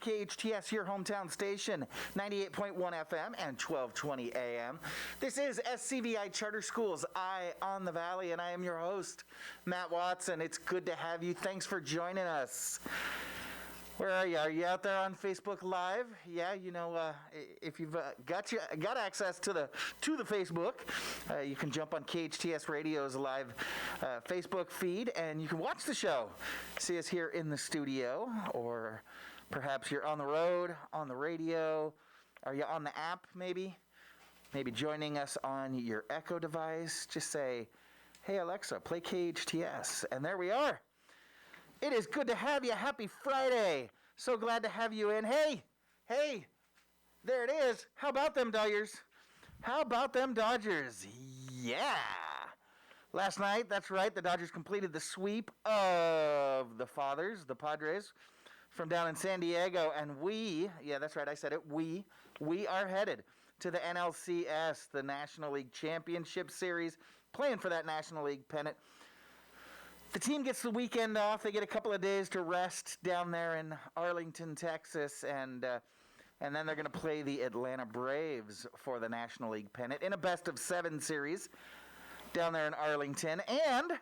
KHTS, your hometown station, 98.1 FM and 1220 AM. This is SCVI Charter Schools, Eye on the Valley, and I am your host, Matt Watson. It's good to have you. Thanks for joining us. Where are you? Are you out there on Facebook Live? Yeah, you know, if you've got access to the Facebook, you can jump on KHTS Radio's live Facebook feed, and you can watch the show. See us here in the studio, or perhaps you're on the road, on the radio. Are you on the app, maybe? Maybe joining us on your Echo device. Just say, "Hey, Alexa, play KHTS." And there we are. It is good to have you. Happy Friday. So glad to have you in. Hey, there it is. How about them Dodgers? Yeah. Last night, that's right, the Dodgers completed the sweep of the Padres, from down in San Diego. And that's right, I said it, we are headed to the NLCS, the National League Championship Series, playing for that National League pennant. The team gets the weekend off. They get a couple of days to rest down there in Arlington, Texas, and then they're going to play the Atlanta Braves for the National League pennant in a best-of-7 series down there in Arlington, and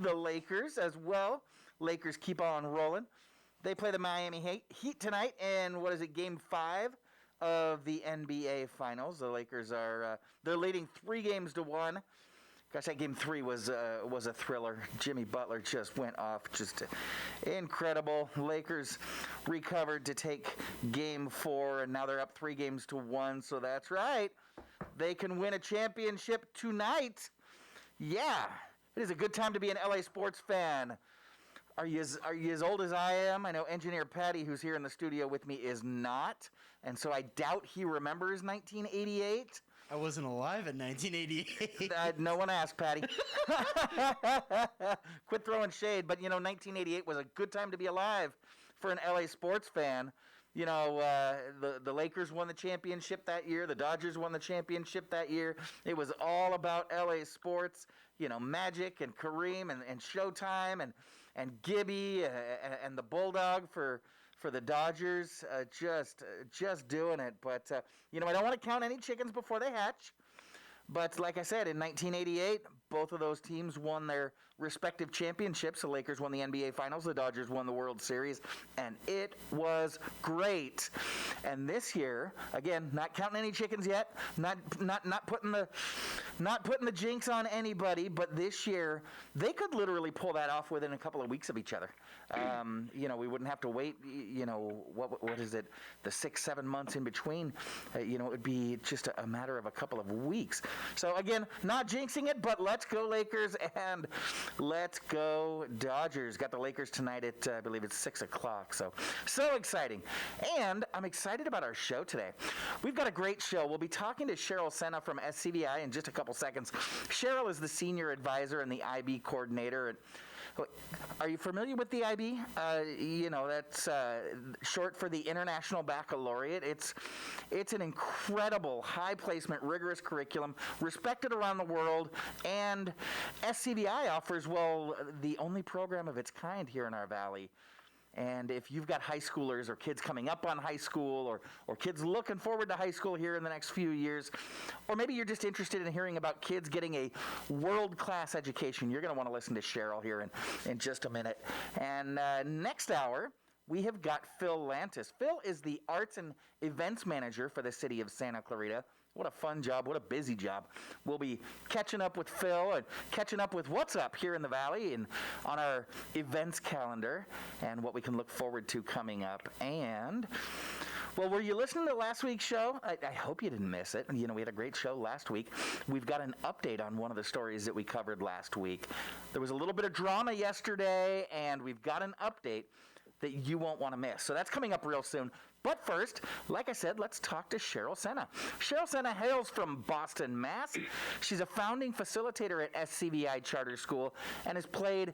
the Lakers as well. Lakers keep on rolling. They play the Miami Heat tonight in, Game 5 of the NBA Finals. The Lakers are they're leading 3-1. Gosh, that Game 3 was a thriller. Jimmy Butler just went off, just incredible. Lakers recovered to take Game 4, and now they're up 3-1. So that's right, they can win a championship tonight. Yeah, it is a good time to be an LA sports fan. Are you as old as I am? I know Engineer Patty, who's here in the studio with me, is not, and so I doubt he remembers 1988. I wasn't alive in 1988. No one asked, Patty. Quit throwing shade. But, 1988 was a good time to be alive for an LA sports fan. The Lakers won the championship that year. The Dodgers won the championship that year. It was all about LA sports. Magic and Kareem and Showtime and Gibby and the Bulldog for the Dodgers, just doing it. But, I don't want to count any chickens before they hatch. But like I said, in 1988, both of those teams won their respective championships. The Lakers won the NBA Finals. The Dodgers won the World Series. And it was great. And this year, again, not counting any chickens yet, not putting the jinx on anybody, but this year, they could literally pull that off within a couple of weeks of each other. We wouldn't have to wait, what is it, the 6-7 months in between. It would be just a matter of a couple of weeks. So, again, not jinxing it, but let's go Lakers and let's go Dodgers. Got the Lakers tonight at, I believe it's 6 o'clock. So exciting. And I'm excited about our show today. We've got a great show. We'll be talking to Cheryl Sena from SCVI in just a couple seconds. Cheryl is the senior advisor and the IB coordinator. Are you familiar with the IB? That's short for the International Baccalaureate. It's an incredible, high placement, rigorous curriculum, respected around the world, and SCVI offers, the only program of its kind here in our valley. And if you've got high schoolers or kids coming up on high school or kids looking forward to high school here in the next few years, or maybe you're just interested in hearing about kids getting a world-class education, you're going to want to listen to Cheryl here in just a minute. And next hour, we have got Phil Lantis. Phil is the Arts and Events Manager for the city of Santa Crita. What a fun job. What a busy job. We'll be catching up with Phil and catching up with what's up here in the Valley and on our events calendar and what we can look forward to coming up. And, were you listening to last week's show? I hope you didn't miss it. We had a great show last week. We've got an update on one of the stories that we covered last week. There was a little bit of drama yesterday, and we've got an update that you won't want to miss. So that's coming up real soon. But first, like I said, let's talk to Cheryl Sena. Cheryl Sena hails from Boston, Mass. She's a founding facilitator at SCVI Charter School and has played,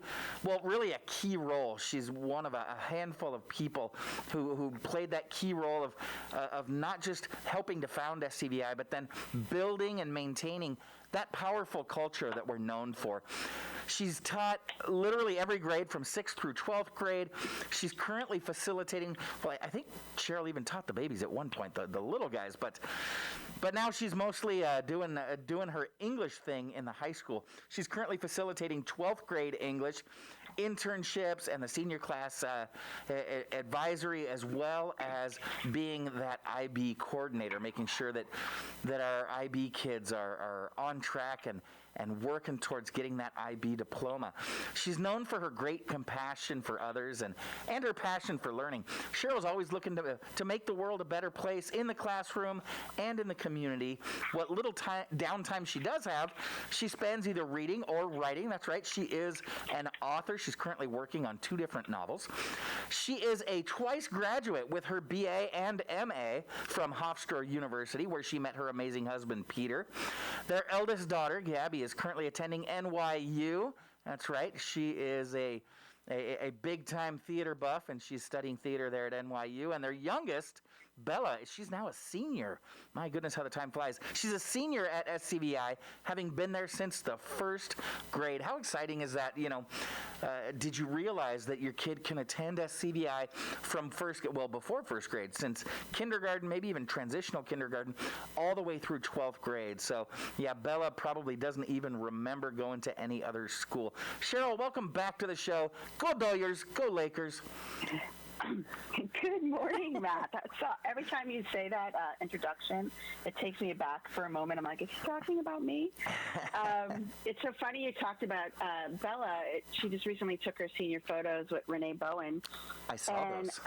really a key role. She's one of a handful of people who played that key role of not just helping to found SCVI, but then building and maintaining that powerful culture that we're known for. She's taught literally every grade from 6th through 12th grade. She's currently facilitating, well, I think Cheryl even taught the babies at one point, the little guys, but now she's mostly doing her English thing in the high school. She's currently facilitating 12th grade English, internships, and the senior class advisory, as well as being that IB coordinator, making sure that our IB kids are on track and working towards getting that IB diploma. She's known for her great compassion for others and her passion for learning. Cheryl's always looking to make the world a better place in the classroom and in the community. What little downtime she does have, she spends either reading or writing. That's right, she is an author. She's currently working on 2 different novels. She is a twice graduate with her BA and MA from Hofstra University, where she met her amazing husband, Peter. Their eldest daughter, Gabby, is currently attending NYU. That's right. She is a big-time theater buff, and she's studying theater there at NYU. And their youngest, Bella, she's now a senior. My goodness, how the time flies. She's a senior at SCVI, having been there since the 1st grade. How exciting is that? Did you realize that your kid can attend SCVI from before 1st grade, since kindergarten, maybe even transitional kindergarten, all the way through 12th grade? So, yeah, Bella probably doesn't even remember going to any other school. Cheryl, welcome back to the show. Go Doyers, go Lakers. Good morning, Matt. So every time you say that introduction, it takes me back for a moment. I'm like, is he talking about me? It's so funny you talked about Bella. She just recently took her senior photos with Renee Bowen. I saw those.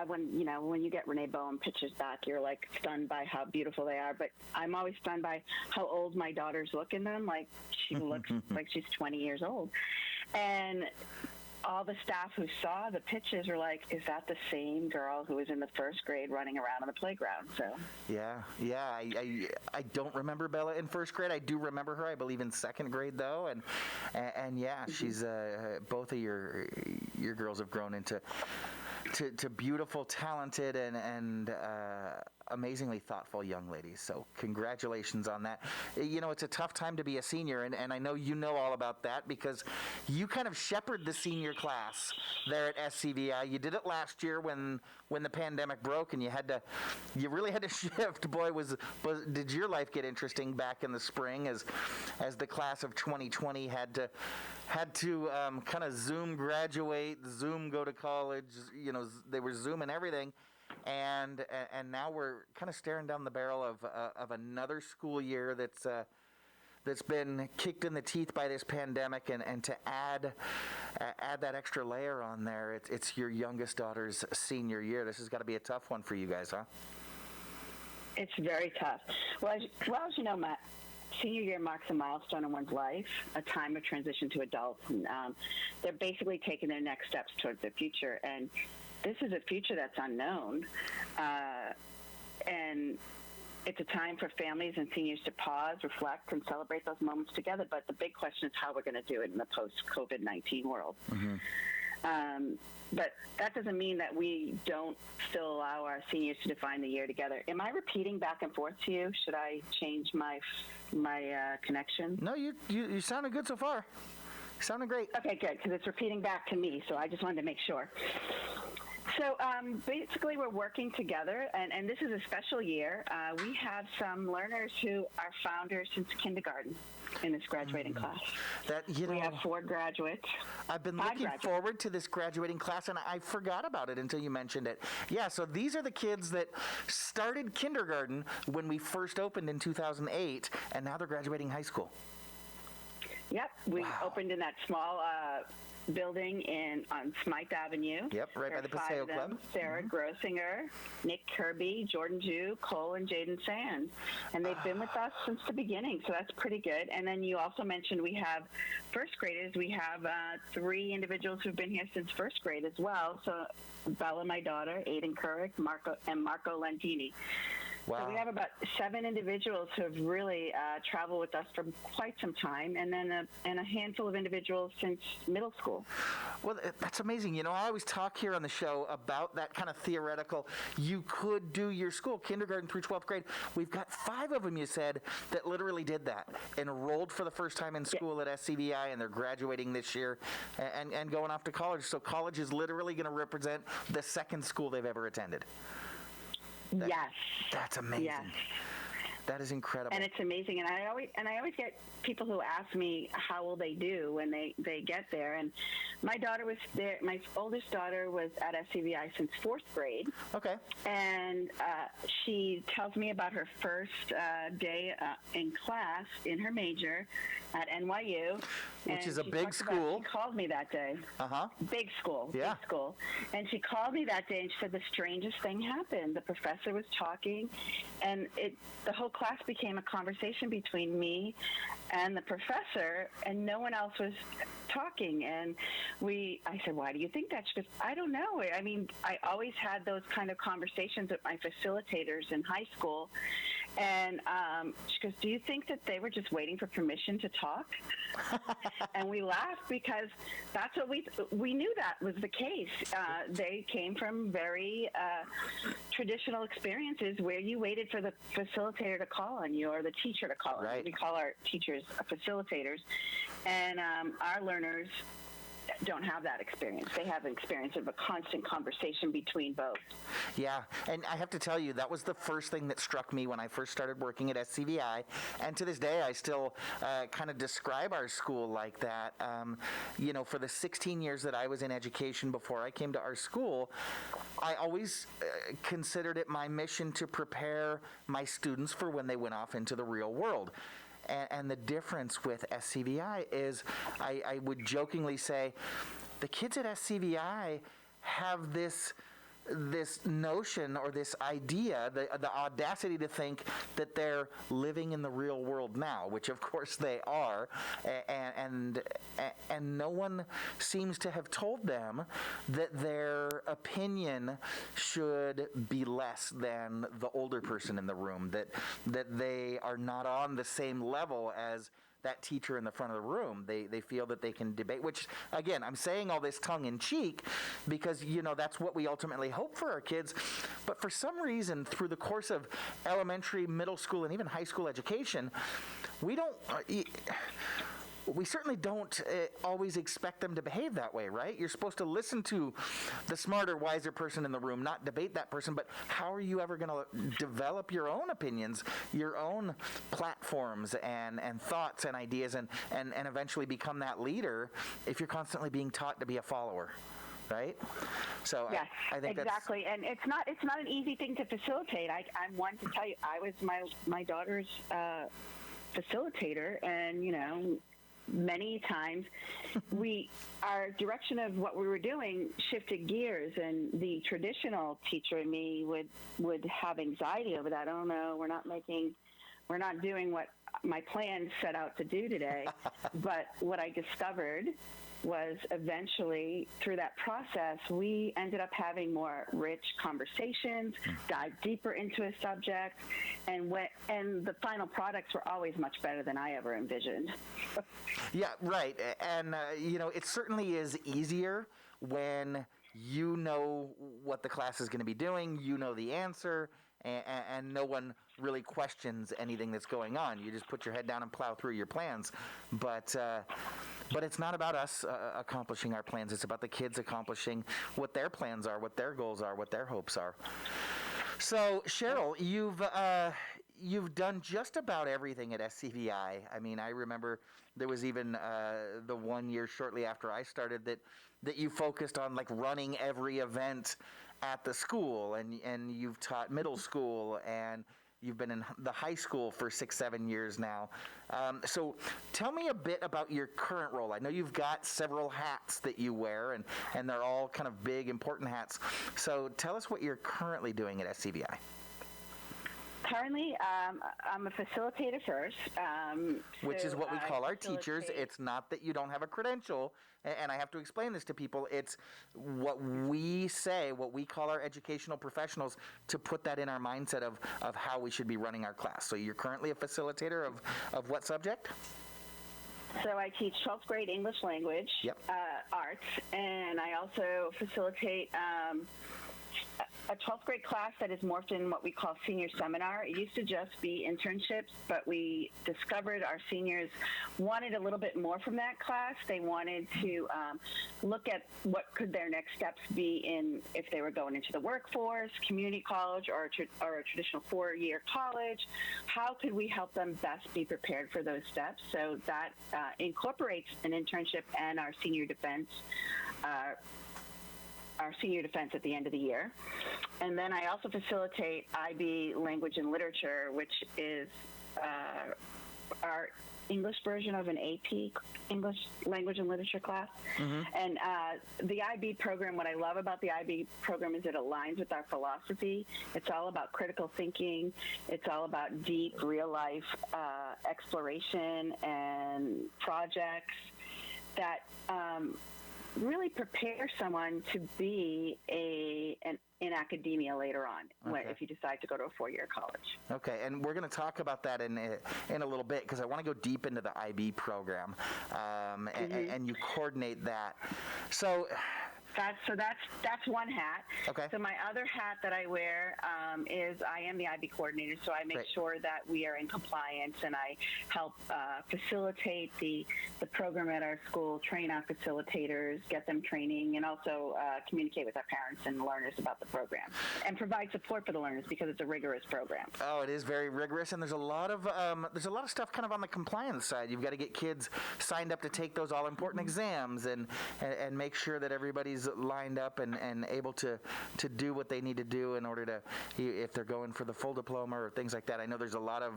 When you get Renee Bowen pictures back, you're like stunned by how beautiful they are. But I'm always stunned by how old my daughters look in them. Like, she looks like she's 20 years old. And all the staff who saw the pictures were like, is that the same girl who was in the 1st grade running around on the playground? So yeah, I don't remember Bella in 1st grade. I do remember her, I believe, in 2nd grade though, and yeah, she's both of your girls have grown into beautiful, talented, and amazingly thoughtful young ladies. So congratulations on that. It's a tough time to be a senior, and I know you know all about that because you kind of shepherd the senior class there at SCVI. You did it last year when the pandemic broke, and you really had to shift. Boy, did your life get interesting back in the spring as the class of 2020 had to kind of Zoom graduate, Zoom go to college. They were Zooming everything. And now we're kind of staring down the barrel of another school year that's been kicked in the teeth by this pandemic, and to add that extra layer on there, it's your youngest daughter's senior year. This has got to be a tough one for you guys, huh? It's very tough. Well, as you know, Matt, senior year marks a milestone in one's life, a time of transition to adults. And, they're basically taking their next steps towards their future, and this is a future that's unknown, and it's a time for families and seniors to pause, reflect, and celebrate those moments together. But the big question is how we're going to do it in the post-COVID-19 world. Mm-hmm. But that doesn't mean that we don't still allow our seniors to define the year together. Am I repeating back and forth to you? Should I change my connection? No, you sounded good so far. You sounded great. Okay, good, because it's repeating back to me, so I just wanted to make sure. So basically, we're working together, and this is a special year. We have some learners who are founders since kindergarten in this graduating class. We have 4 graduates. I've been looking forward to this graduating class, and I forgot about it until you mentioned it. Yeah, so these are the kids that started kindergarten when we first opened in 2008, and now they're graduating high school. Yep, we opened in that small building on Smythe Avenue. Yep, right by the Paseo Club. Sarah Grossinger, Nick Kirby, Jordan Jew, Cole, and Jaden Sand. And they've been with us since the beginning, so that's pretty good. And then you also mentioned we have 1st graders. We have 3 individuals who've been here since 1st grade as well. So Bella, my daughter, Aiden Couric, Marco Lentini. Wow. So we have about 7 individuals who have really traveled with us for quite some time, and then a handful of individuals since middle school. Well, that's amazing. You know, I always talk here on the show about that kind of theoretical, you could do your school, kindergarten through 12th grade. We've got 5 of them, you said, that literally did that. Enrolled for the first time in school at SCVI, and they're graduating this year and going off to college. So college is literally going to represent the second school they've ever attended. Yes. That's amazing. Yes. That is incredible. And it's amazing. And I always get people who ask me how will they do when they get there. And my daughter was there. My oldest daughter was at SCVI since 4th grade. Okay. And she tells me about her first day in class in her major at NYU. Which is a big school. She called me that day. Uh-huh. Big school. Yeah. Big school. And she called me that day and she said the strangest thing happened. The professor was talking, and the whole class became a conversation between me and the professor, and no one else was talking. And I said, why do you think that? She goes, I don't know. I mean, I always had those kind of conversations with my facilitators in high school. And she goes, do you think that they were just waiting for permission to talk? And we laughed because that's what we knew that was the case. They came from very traditional experiences where you waited for the facilitator to call on you or the teacher to call on you. We call our teachers facilitators. And our learners don't have that experience. They have an experience of a constant conversation between both. Yeah, and I have to tell you, that was the first thing that struck me when I first started working at SCVI, and to this day I still kind of describe our school like that. You know, for the 16 years that I was in education before I came to our school, I always considered it my mission to prepare my students for when they went off into the real world. And the difference with SCVI is, I would jokingly say, the kids at SCVI have this notion or this idea, the audacity to think that they're living in the real world now, which of course they are, and no one seems to have told them that their opinion should be less than the older person in the room, that they are not on the same level as that teacher in the front of the room. They feel that they can debate, which, again, I'm saying all this tongue-in-cheek because, you know, that's what we ultimately hope for our kids. But for some reason, through the course of elementary, middle school, and even high school education, we certainly don't always expect them to behave that way, right? You're supposed to listen to the smarter, wiser person in the room, not debate that person, but how are you ever going to develop your own opinions, your own platforms and thoughts and ideas and eventually become that leader if you're constantly being taught to be a follower? Right? So yes, I think exactly. And it's not an easy thing to facilitate. I'm one to tell you, I was my daughter's facilitator, and, you know, many times our direction of what we were doing shifted gears, and the traditional teacher in me would have anxiety over that. Oh no, we're not doing what my plan set out to do today. But what I discovered was eventually through that process, we ended up having more rich conversations, dive deeper into a subject, and the final products were always much better than I ever envisioned. Yeah, right. And, you know, it certainly is easier when you know what the class is going to be doing, you know the answer, and no one really questions anything that's going on. You just put your head down and plow through your plans. But it's not about us accomplishing our plans. It's about the kids accomplishing what their plans are, what their goals are, what their hopes are. So, Cheryl, you've done just about everything at SCVI. I mean, I remember there was even the 1 year shortly after I started that you focused on like running every event at the school, and you've taught middle school, and you've been in the high school for 6-7 years now. So tell me a bit about your current role. I know you've got several hats that you wear, and they're all kind of big, important hats. So tell us what you're currently doing at SCVI. Currently, I'm a facilitator first. Which is what we I call our teachers. facilitate- It's not that you don't have a credential, and I have to explain this to people. It's what we say, what we call our educational professionals, to put that in our mindset of how we should be running our class. So you're currently a facilitator of what subject? So I teach 12th grade English language, Yep. arts, and I also facilitate a 12th grade class that is morphed in what we call senior seminar. It used to just be internships, but we discovered our seniors wanted a little bit more from that class. They wanted to look at what could their next steps be in if they were going into the workforce, community college, or a traditional 4-year college. How could we help them best be prepared for those steps? So that incorporates an internship and our senior defense at the end of the year. And then I also facilitate IB Language and Literature, which is our English version of an AP English Language and Literature class. And the IB program, what I love about the IB program is it aligns with our philosophy. It's all about critical thinking. It's all about deep, real-life exploration and projects that really prepare someone to be in academia later on, if you decide to go to a 4-year college. Okay, and we're going to talk about that in a little bit, because I want to go deep into the IB program, and you coordinate that. So that's one hat. Okay. So my other hat that I wear is I am the IB coordinator, so I make Great. sure that we are in compliance, and I help facilitate the program at our school, train our facilitators, get them training, and also communicate with our parents and learners about the program, and provide support for the learners because it's a rigorous program. Oh, it is very rigorous, and there's a lot of stuff kind of on the compliance side. You've got to get kids signed up to take those all-important exams, and make sure that everybody's lined up and able to do what they need to do in order to, if they're going for the full diploma or things like that. I know there's a lot of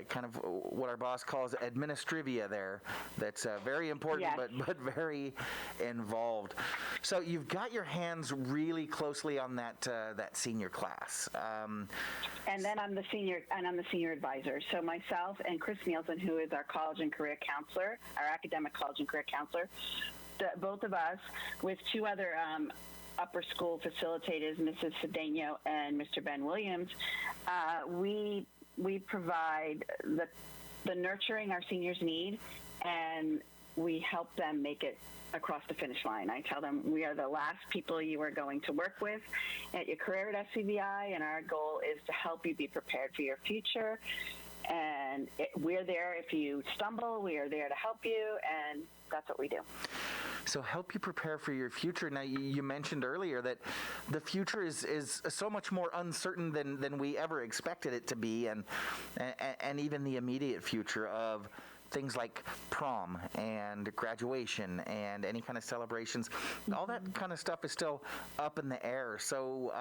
kind of what our boss calls administrivia there that's very important, Yes. but very involved. So you've got your hands really closely on that senior class. And then I'm the senior advisor. So myself and Chris Nielsen, who is our college and career counselor, our academic college and career counselor, both of us with 2 other upper school facilitators, Mrs. Cedeno and Mr. Ben Williams, we provide the nurturing our seniors need, and we help them make it across the finish line. I tell them we are the last people you are going to work with at your career at SCVI, and our goal is to help you be prepared for your future. And we're there if you stumble. We are there to help you, and that's what we do. So help you prepare for your future. Now, you mentioned earlier that the future is so much more uncertain than we ever expected it to be, and even the immediate future of things like prom and graduation and any kind of celebrations. All that kind of stuff is still up in the air. So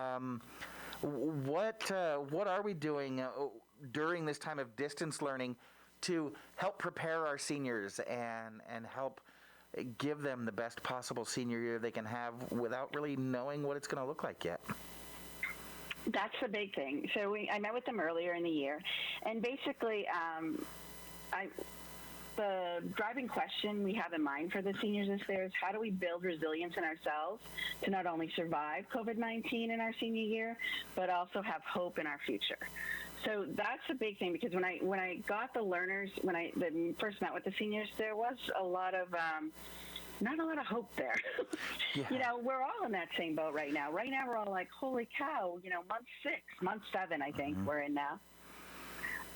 what are we doing during this time of distance learning to help prepare our seniors and help give them the best possible senior year they can have without really knowing what it's going to look like yet? That's the big thing. So I met with them earlier in the year, and basically the driving question we have in mind for the seniors is how do we build resilience in ourselves to not only survive COVID-19 in our senior year, but also have hope in our future. So that's a big thing, because when I got the learners, when I first met with the seniors, there was a lot of not a lot of hope there. Yeah. You know, we're all in that same boat right now. Right now, we're all like, holy cow, you know, month 7, I think we're in now.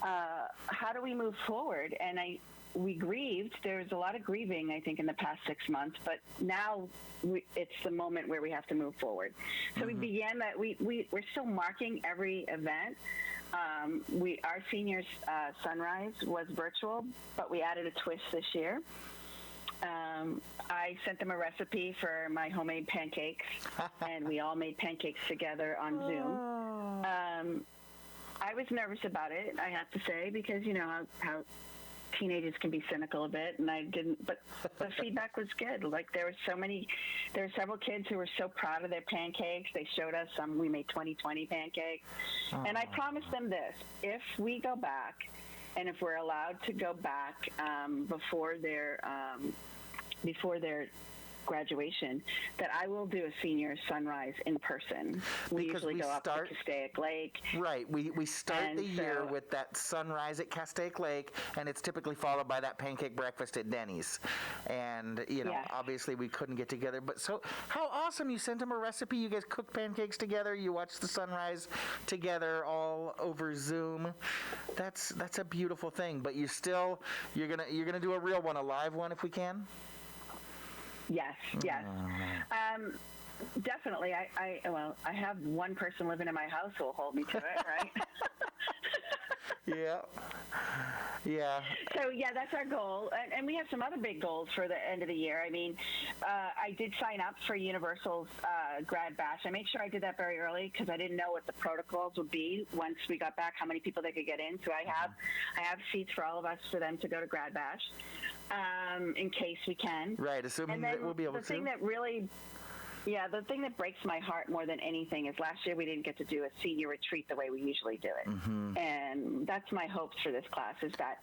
How do we move forward? And we grieved. There was a lot of grieving, I think, in the past 6 months, but now it's the moment where we have to move forward. So we began that. We're still marking every event. Our seniors' sunrise was virtual, but we added a twist this year. I sent them a recipe for my homemade pancakes, and we all made pancakes together on Zoom. I was nervous about it, I have to say, because you know how teenagers can be cynical a bit, and I didn't, but the feedback was good. Like, there were several kids who were so proud of their pancakes. They showed us we made 2020 pancakes. And I promised them this: if we go back, and if we're allowed to go back before their graduation, that I will do a senior sunrise in person. We usually go up to Castaic Lake. Right. We start the year with that sunrise at Castaic Lake, and it's typically followed by that pancake breakfast at Denny's. And, obviously we couldn't get together. But so how awesome. You sent them a recipe. You guys cooked pancakes together. You watched the sunrise together all over Zoom. That's a beautiful thing. But you're gonna do a real one, a live one if we can? Yes. Definitely. I have one person living in my house who will hold me to it, right? Yeah. So, that's our goal. And we have some other big goals for the end of the year. I mean, I did sign up for Universal's grad bash. I made sure I did that very early because I didn't know what the protocols would be once we got back, how many people they could get in. So I have seats for all of us for them to go to grad bash. In case we can. Right, assuming that we'll be able to. The thing that breaks my heart more than anything is last year we didn't get to do a senior retreat the way we usually do it. Mm-hmm. And that's my hopes for this class, is that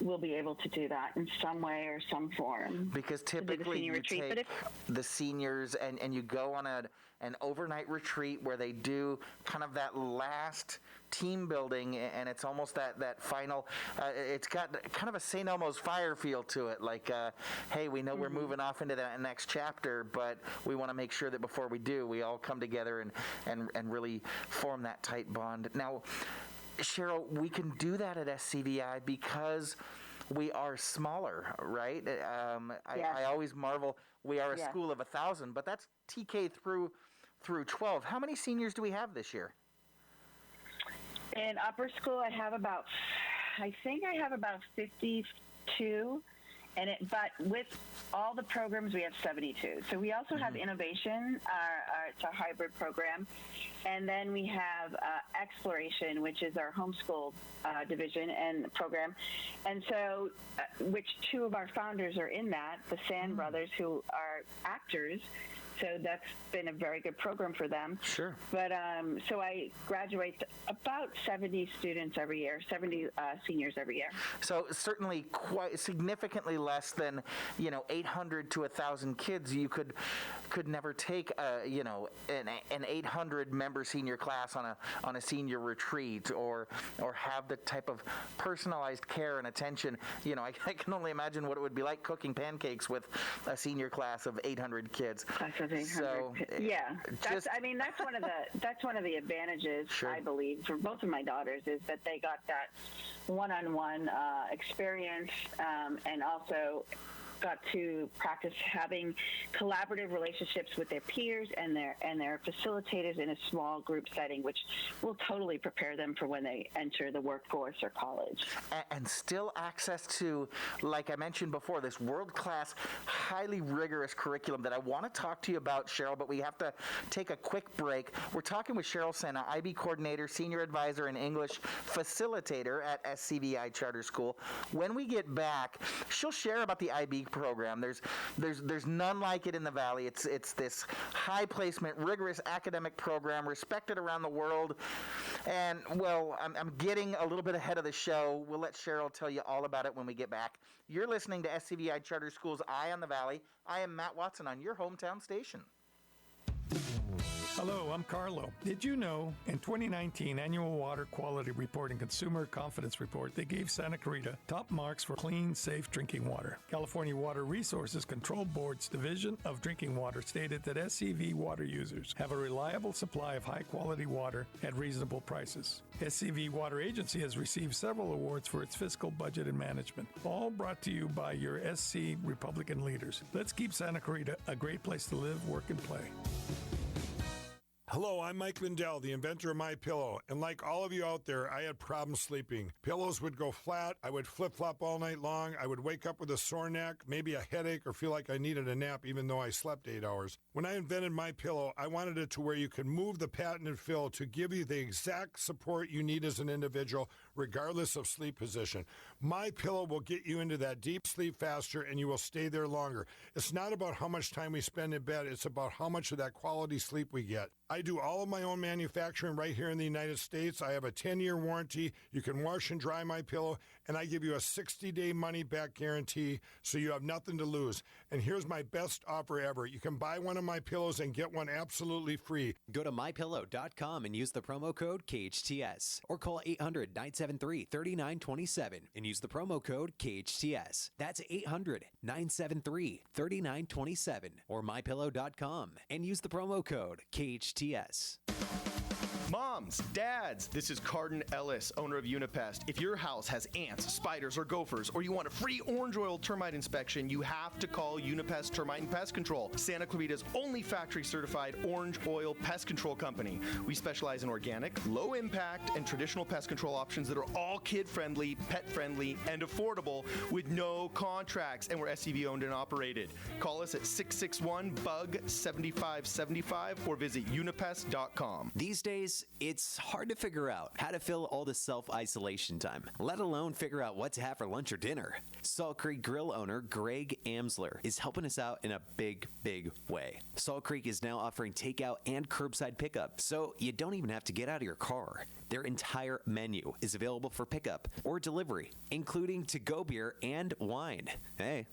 we'll be able to do that in some way or some form. Because typically you take the seniors and you go on an overnight retreat where they do kind of that last team building, and it's almost that final, it's got kind of a St. Elmo's fire feel to it, like, hey, we know we're moving off into that next chapter, but we want to make sure that before we do, we all come together and really form that tight bond. Now, Cheryl, we can do that at SCVI because we are smaller, right? I always marvel, we are a school of 1,000, but that's TK through 12. How many seniors do we have this year? In upper school, I think I have about 52, but with all the programs, we have 72. So we also have Innovation, it's our hybrid program, and then we have Exploration, which is our homeschool division and program, and so which two of our founders are in that, the Sand brothers, who are actors. So that's been a very good program for them. Sure. But so I graduate about 70 students every year, 70 seniors every year. So certainly quite significantly less than 800 to 1,000 kids. You could never take an 800 member senior class on a senior retreat or have the type of personalized care and attention. I can only imagine what it would be like cooking pancakes with a senior class of 800 kids. So that's one of the advantages, I believe, for both of my daughters, is that they got that one-on-one experience, and also got to practice having collaborative relationships with their peers and their facilitators in a small group setting, which will totally prepare them for when they enter the workforce or college. And still access to, like I mentioned before, this world-class, highly rigorous curriculum that I want to talk to you about, Cheryl, but we have to take a quick break. We're talking with Cheryl Sena, IB coordinator, senior advisor, and English facilitator at SCVI Charter School. When we get back, she'll share about the IB program. There's none like it in the Valley. It's this high placement, rigorous academic program, respected around the world. And well, I'm getting a little bit ahead of the show. We'll let Cheryl tell you all about it when we get back. You're listening to SCVI Charter School's Eye on the Valley. I am Matt Watson on your hometown station. Hello, I'm Carlo. Did you know in 2019 Annual Water Quality Report and Consumer Confidence Report, they gave Santa Crita top marks for clean, safe drinking water? California Water Resources Control Board's Division of Drinking Water stated that SCV water users have a reliable supply of high-quality water at reasonable prices. SCV Water Agency has received several awards for its fiscal budget and management, all brought to you by your SC Republican leaders. Let's keep Santa Crita a great place to live, work, and play. Hello, I'm Mike Lindell, the inventor of My Pillow, and like all of you out there, I had problems sleeping. Pillows would go flat, I would flip-flop all night long, I would wake up with a sore neck, maybe a headache, or feel like I needed a nap even though I slept 8 hours. When I invented My Pillow, I wanted it to where you can move the patented fill to give you the exact support you need as an individual, regardless of sleep position. My Pillow will get you into that deep sleep faster, and you will stay there longer. It's not about how much time we spend in bed, it's about how much of that quality sleep we get. I do all of my own manufacturing right here in the United States. I have a 10-year warranty. You can wash and dry My Pillow, and I give you a 60-day money-back guarantee, so you have nothing to lose. And here's my best offer ever. You can buy one of my pillows and get one absolutely free. Go to mypillow.com and use the promo code KHTS, or call 800-973-3927 and use the promo code KHTS. That's 800-973-3927 or mypillow.com and use the promo code KHTS. Moms, dads, this is Cardin Ellis, owner of Unipest. If your house has ants, spiders, or gophers, or you want a free orange oil termite inspection, you have to call Unipest Termite and Pest Control, Santa Clarita's only factory-certified orange oil pest control company. We specialize in organic, low-impact, and traditional pest control options that are all kid-friendly, pet-friendly, and affordable with no contracts, and we're SCV owned and operated. Call us at 661-BUG-7575 or visit unipest.com. These days, it's hard to figure out how to fill all the self-isolation time, let alone figure out what to have for lunch or dinner. Salt Creek Grill owner Greg Amsler is helping us out in a big, big way. Salt Creek is now offering takeout and curbside pickup, so you don't even have to get out of your car. Their entire menu is available for pickup or delivery, including to-go beer and wine. Hey.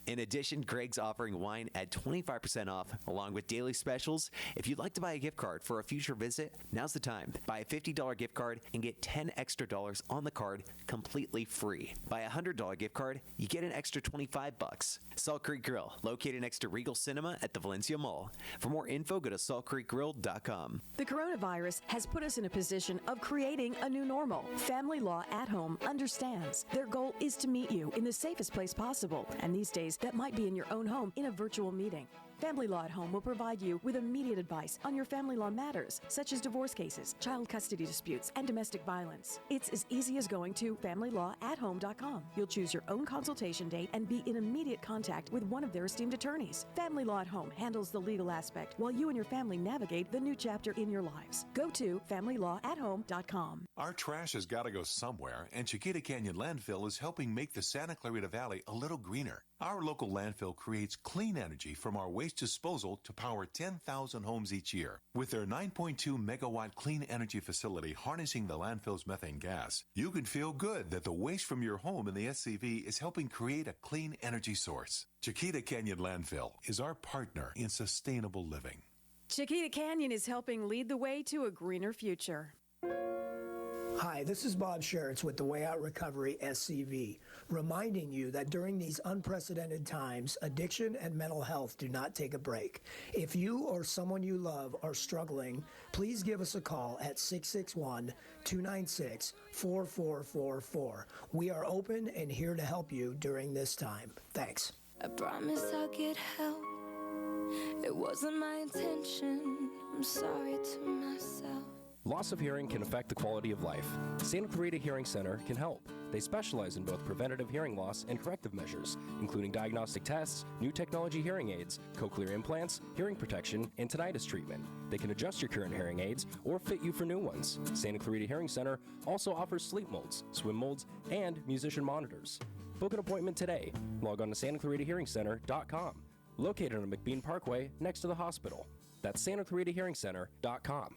In addition, Greg's offering wine at 25% off, along with daily specials. If you'd like to buy a gift card for a future visit, now's the time. Buy a $50 gift card and get $10 extra on the card completely free. Buy a $100 gift card, you get an extra $25. Salt Creek Grill, located next to Regal Cinema at the Valencia Mall. For more info, go to saltcreekgrill.com. The coronavirus has put us in a position of creating a new normal. Family Law at Home understands. Their goal is to meet you in the safest place possible, and these days that might be in your own home in a virtual meeting. Family Law at Home will provide you with immediate advice on your family law matters, such as divorce cases, child custody disputes, and domestic violence. It's as easy as going to FamilyLawAtHome.com. You'll choose your own consultation date and be in immediate contact with one of their esteemed attorneys. Family Law at Home handles the legal aspect while you and your family navigate the new chapter in your lives. Go to FamilyLawAtHome.com. Our trash has got to go somewhere, and Chiquita Canyon Landfill is helping make the Santa Clarita Valley a little greener. Our local landfill creates clean energy from our waste disposal to power 10,000 homes each year. With their 9.2 megawatt clean energy facility harnessing the landfill's methane gas, you can feel good that the waste from your home in the SCV is helping create a clean energy source. Chiquita Canyon Landfill is our partner in sustainable living. Chiquita Canyon is helping lead the way to a greener future. Hi, this is Bob Schertz with the Way Out Recovery SCV, reminding you that during these unprecedented times, addiction and mental health do not take a break. If you or someone you love are struggling, please give us a call at 661-296-4444. We are open and here to help you during this time. Thanks. I promise I'll get help. It wasn't my intention. I'm sorry to myself. Loss of hearing can affect the quality of life. Santa Crita Hearing Center can help. They specialize in both preventative hearing loss and corrective measures, including diagnostic tests, new technology hearing aids, cochlear implants, hearing protection, and tinnitus treatment. They can adjust your current hearing aids or fit you for new ones. Santa Clarita Hearing Center also offers sleep molds, swim molds, and musician monitors. Book an appointment today. Log on to SantaClaritaHearingCenter.com. Located on McBean Parkway next to the hospital. That's SantaClaritaHearingCenter.com.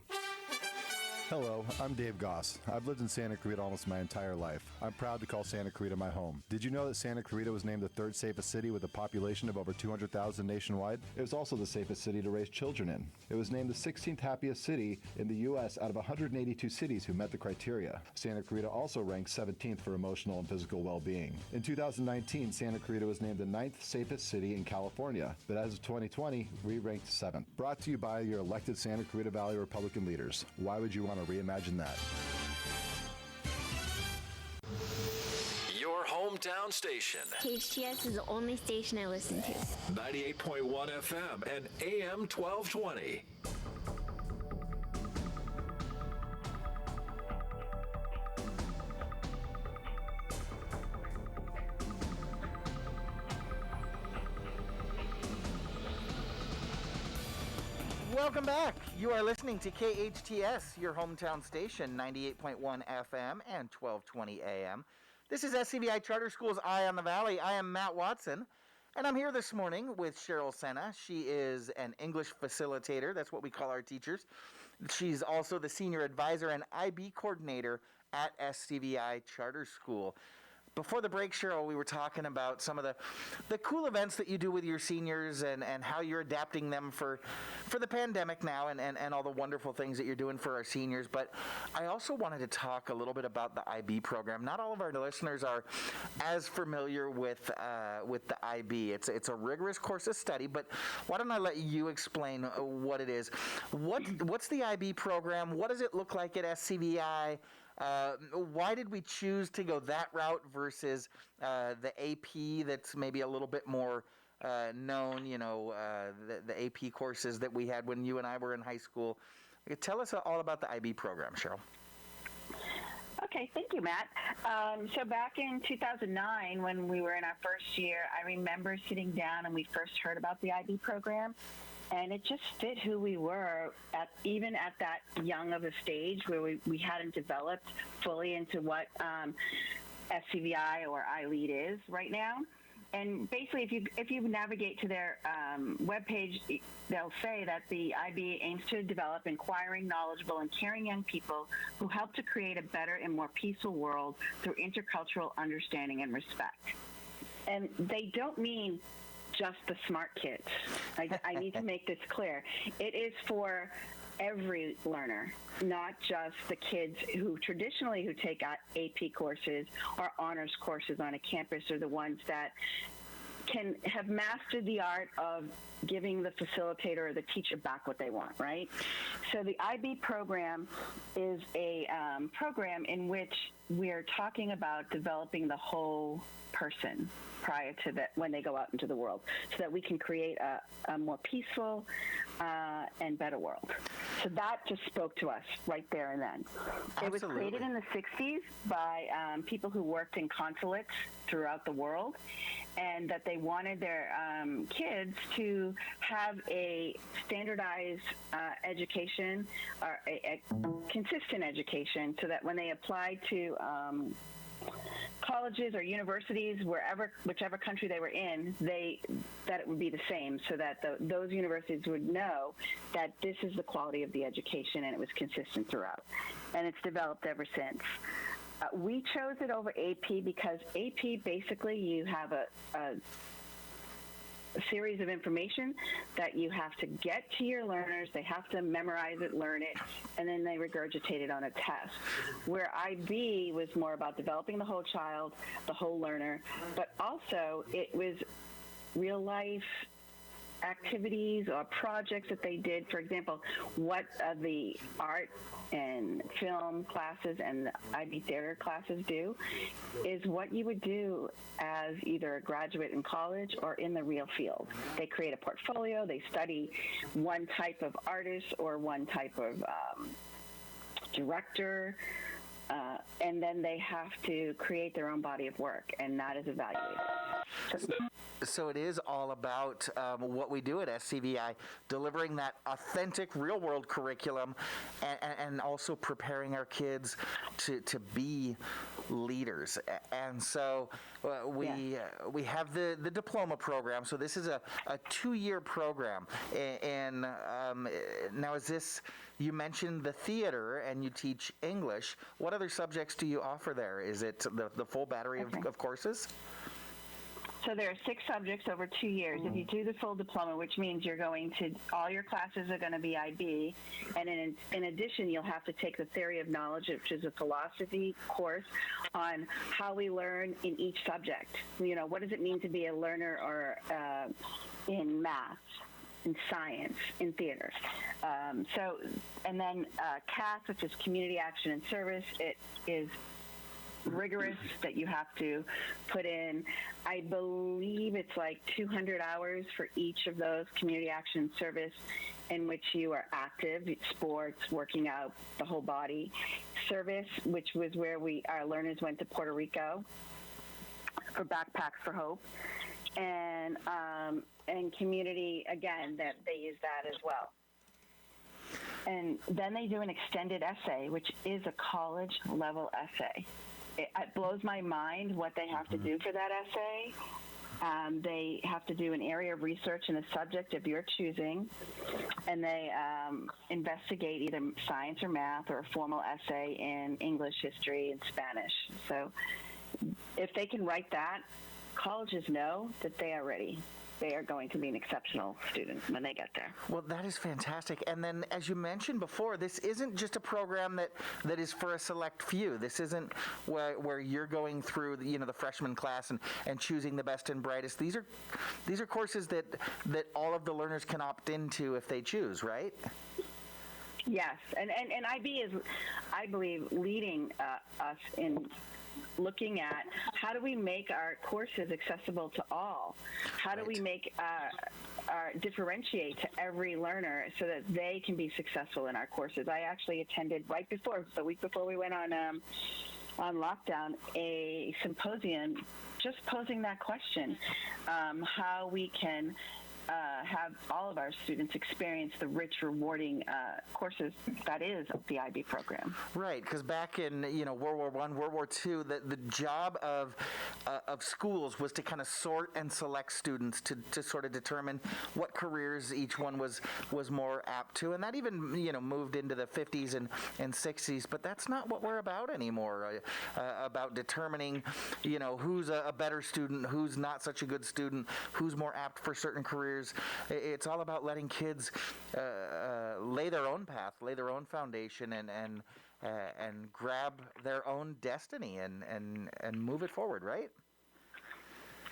Hello, I'm Dave Goss. I've lived in Santa Crita almost my entire life. I'm proud to call Santa Crita my home. Did you know that Santa Crita was named the third safest city with a population of over 200,000 nationwide? It was also the safest city to raise children in. It was named the 16th happiest city in the U.S. out of 182 cities who met the criteria. Santa Crita also ranked 17th for emotional and physical well-being. In 2019, Santa Crita was named the 9th safest city in California, but as of 2020, we ranked 7th. Brought to you by your elected Santa Crita Valley Republican leaders. Why would you want to reimagine that? Your hometown station. KHTS is the only station I listen to. 98.1 FM and AM 1220. Welcome back. You are listening to KHTS, your hometown station, 98.1 FM and 1220 AM. This is SCVI Charter School's Eye on the Valley. I am Matt Watson, and I'm here this morning with Cheryl Sena. She is an English facilitator. That's what we call our teachers. She's also the senior advisor and IB coordinator at SCVI Charter School. Before the break, Cheryl, we were talking about some of the cool events that you do with your seniors and how you're adapting them for the pandemic now and all the wonderful things that you're doing for our seniors. But I also wanted to talk a little bit about the IB program. Not all of our listeners are as familiar with the IB. It's a rigorous course of study, but why don't I let you explain what it is? What's the IB program? What does it look like at SCVI? Why did we choose to go that route versus the AP that's maybe a little bit more known, the AP courses that we had when you and I were in high school? Tell us all about the IB program, Cheryl. Okay, thank you, Matt. So back in 2009, when we were in our first year, I remember sitting down and we first heard about the IB program. And it just fit who we were, even at that young of a stage where we hadn't developed fully into what SCVI or iLead is right now. And basically, if you navigate to their webpage, they'll say that the IB aims to develop inquiring, knowledgeable, and caring young people who help to create a better and more peaceful world through intercultural understanding and respect. And they don't mean just the smart kids. I need to make this clear. It is for every learner, not just the kids who take AP courses or honors courses on a campus, or the ones that can have mastered the art of giving the facilitator or the teacher back what they want, right? So the IB program is a program in which we're talking about developing the whole person prior to that, when they go out into the world, so that we can create a more peaceful and better world. So that just spoke to us right there and then. Absolutely. It was created in the 60s by people who worked in consulates throughout the world, and that they wanted their kids to have a standardized education, or a consistent education, so that when they applied to colleges or universities, whichever country they were in, that it would be the same, so that those universities would know that this is the quality of the education, and it was consistent throughout. And it's developed ever since. We chose it over AP because AP, basically, you have a series of information that you have to get to your learners. They have to memorize it, learn it, and then they regurgitate it on a test. Where IB was more about developing the whole child, the whole learner, but also it was real life activities or projects that they did. For example, what the art and film classes and the IB theater classes do is what you would do as either a graduate in college or in the real field. They create a portfolio, they study one type of artist or one type of director, and then they have to create their own body of work, and that is evaluated. So it is all about what we do at SCVI, delivering that authentic real-world curriculum and also preparing our kids to be leaders. And so we have the diploma program. So this is a 2-year program. And now is this, you mentioned the theater and you teach English. What other subjects do you offer there? Is it the full battery of courses? So there are 6 subjects over 2 years. If you do the full diploma, which means all your classes are going to be IB, and in addition, you'll have to take the theory of knowledge, which is a philosophy course on how we learn in each subject. What does it mean to be a learner or in math, in science, in theater. And then CAS, which is community action and service, it is rigorous, that you have to put in, I believe it's like 200 hours for each of those community action service, in which you are active, sports, working out, the whole body. Service, which was where our learners went to Puerto Rico for Backpacks for Hope. And community, again, that they use that as well. And then they do an extended essay, which is a college-level essay. It blows my mind what they have to do for that essay. They have to do an area of research in a subject of your choosing, and they investigate either science or math or a formal essay in English, history, and Spanish. So if they can write that, colleges know that they are ready. They are going to be an exceptional student when they get there. Well, that is fantastic. And then, as you mentioned before, this isn't just a program that is for a select few. This isn't where you're going through the freshman class and choosing the best and brightest. These are courses that all of the learners can opt into if they choose, right? Yes, and IB is, I believe, leading us in looking at how do we make our courses accessible to all? How do we make differentiate to every learner so that they can be successful in our courses? I actually attended the week before we went on lockdown, a symposium just posing that question, how we can have all of our students experience the rich, rewarding courses that is the IB program. Right, because back in World War I, World War II, the job of schools was to kind of sort and select students to sort of determine what careers each one was more apt to, and that even moved into the 50s and 60s. But that's not what we're about anymore. About determining who's a better student, who's not such a good student, who's more apt for certain careers. It's all about letting kids lay their own path, lay their own foundation, and grab their own destiny and move it forward, right?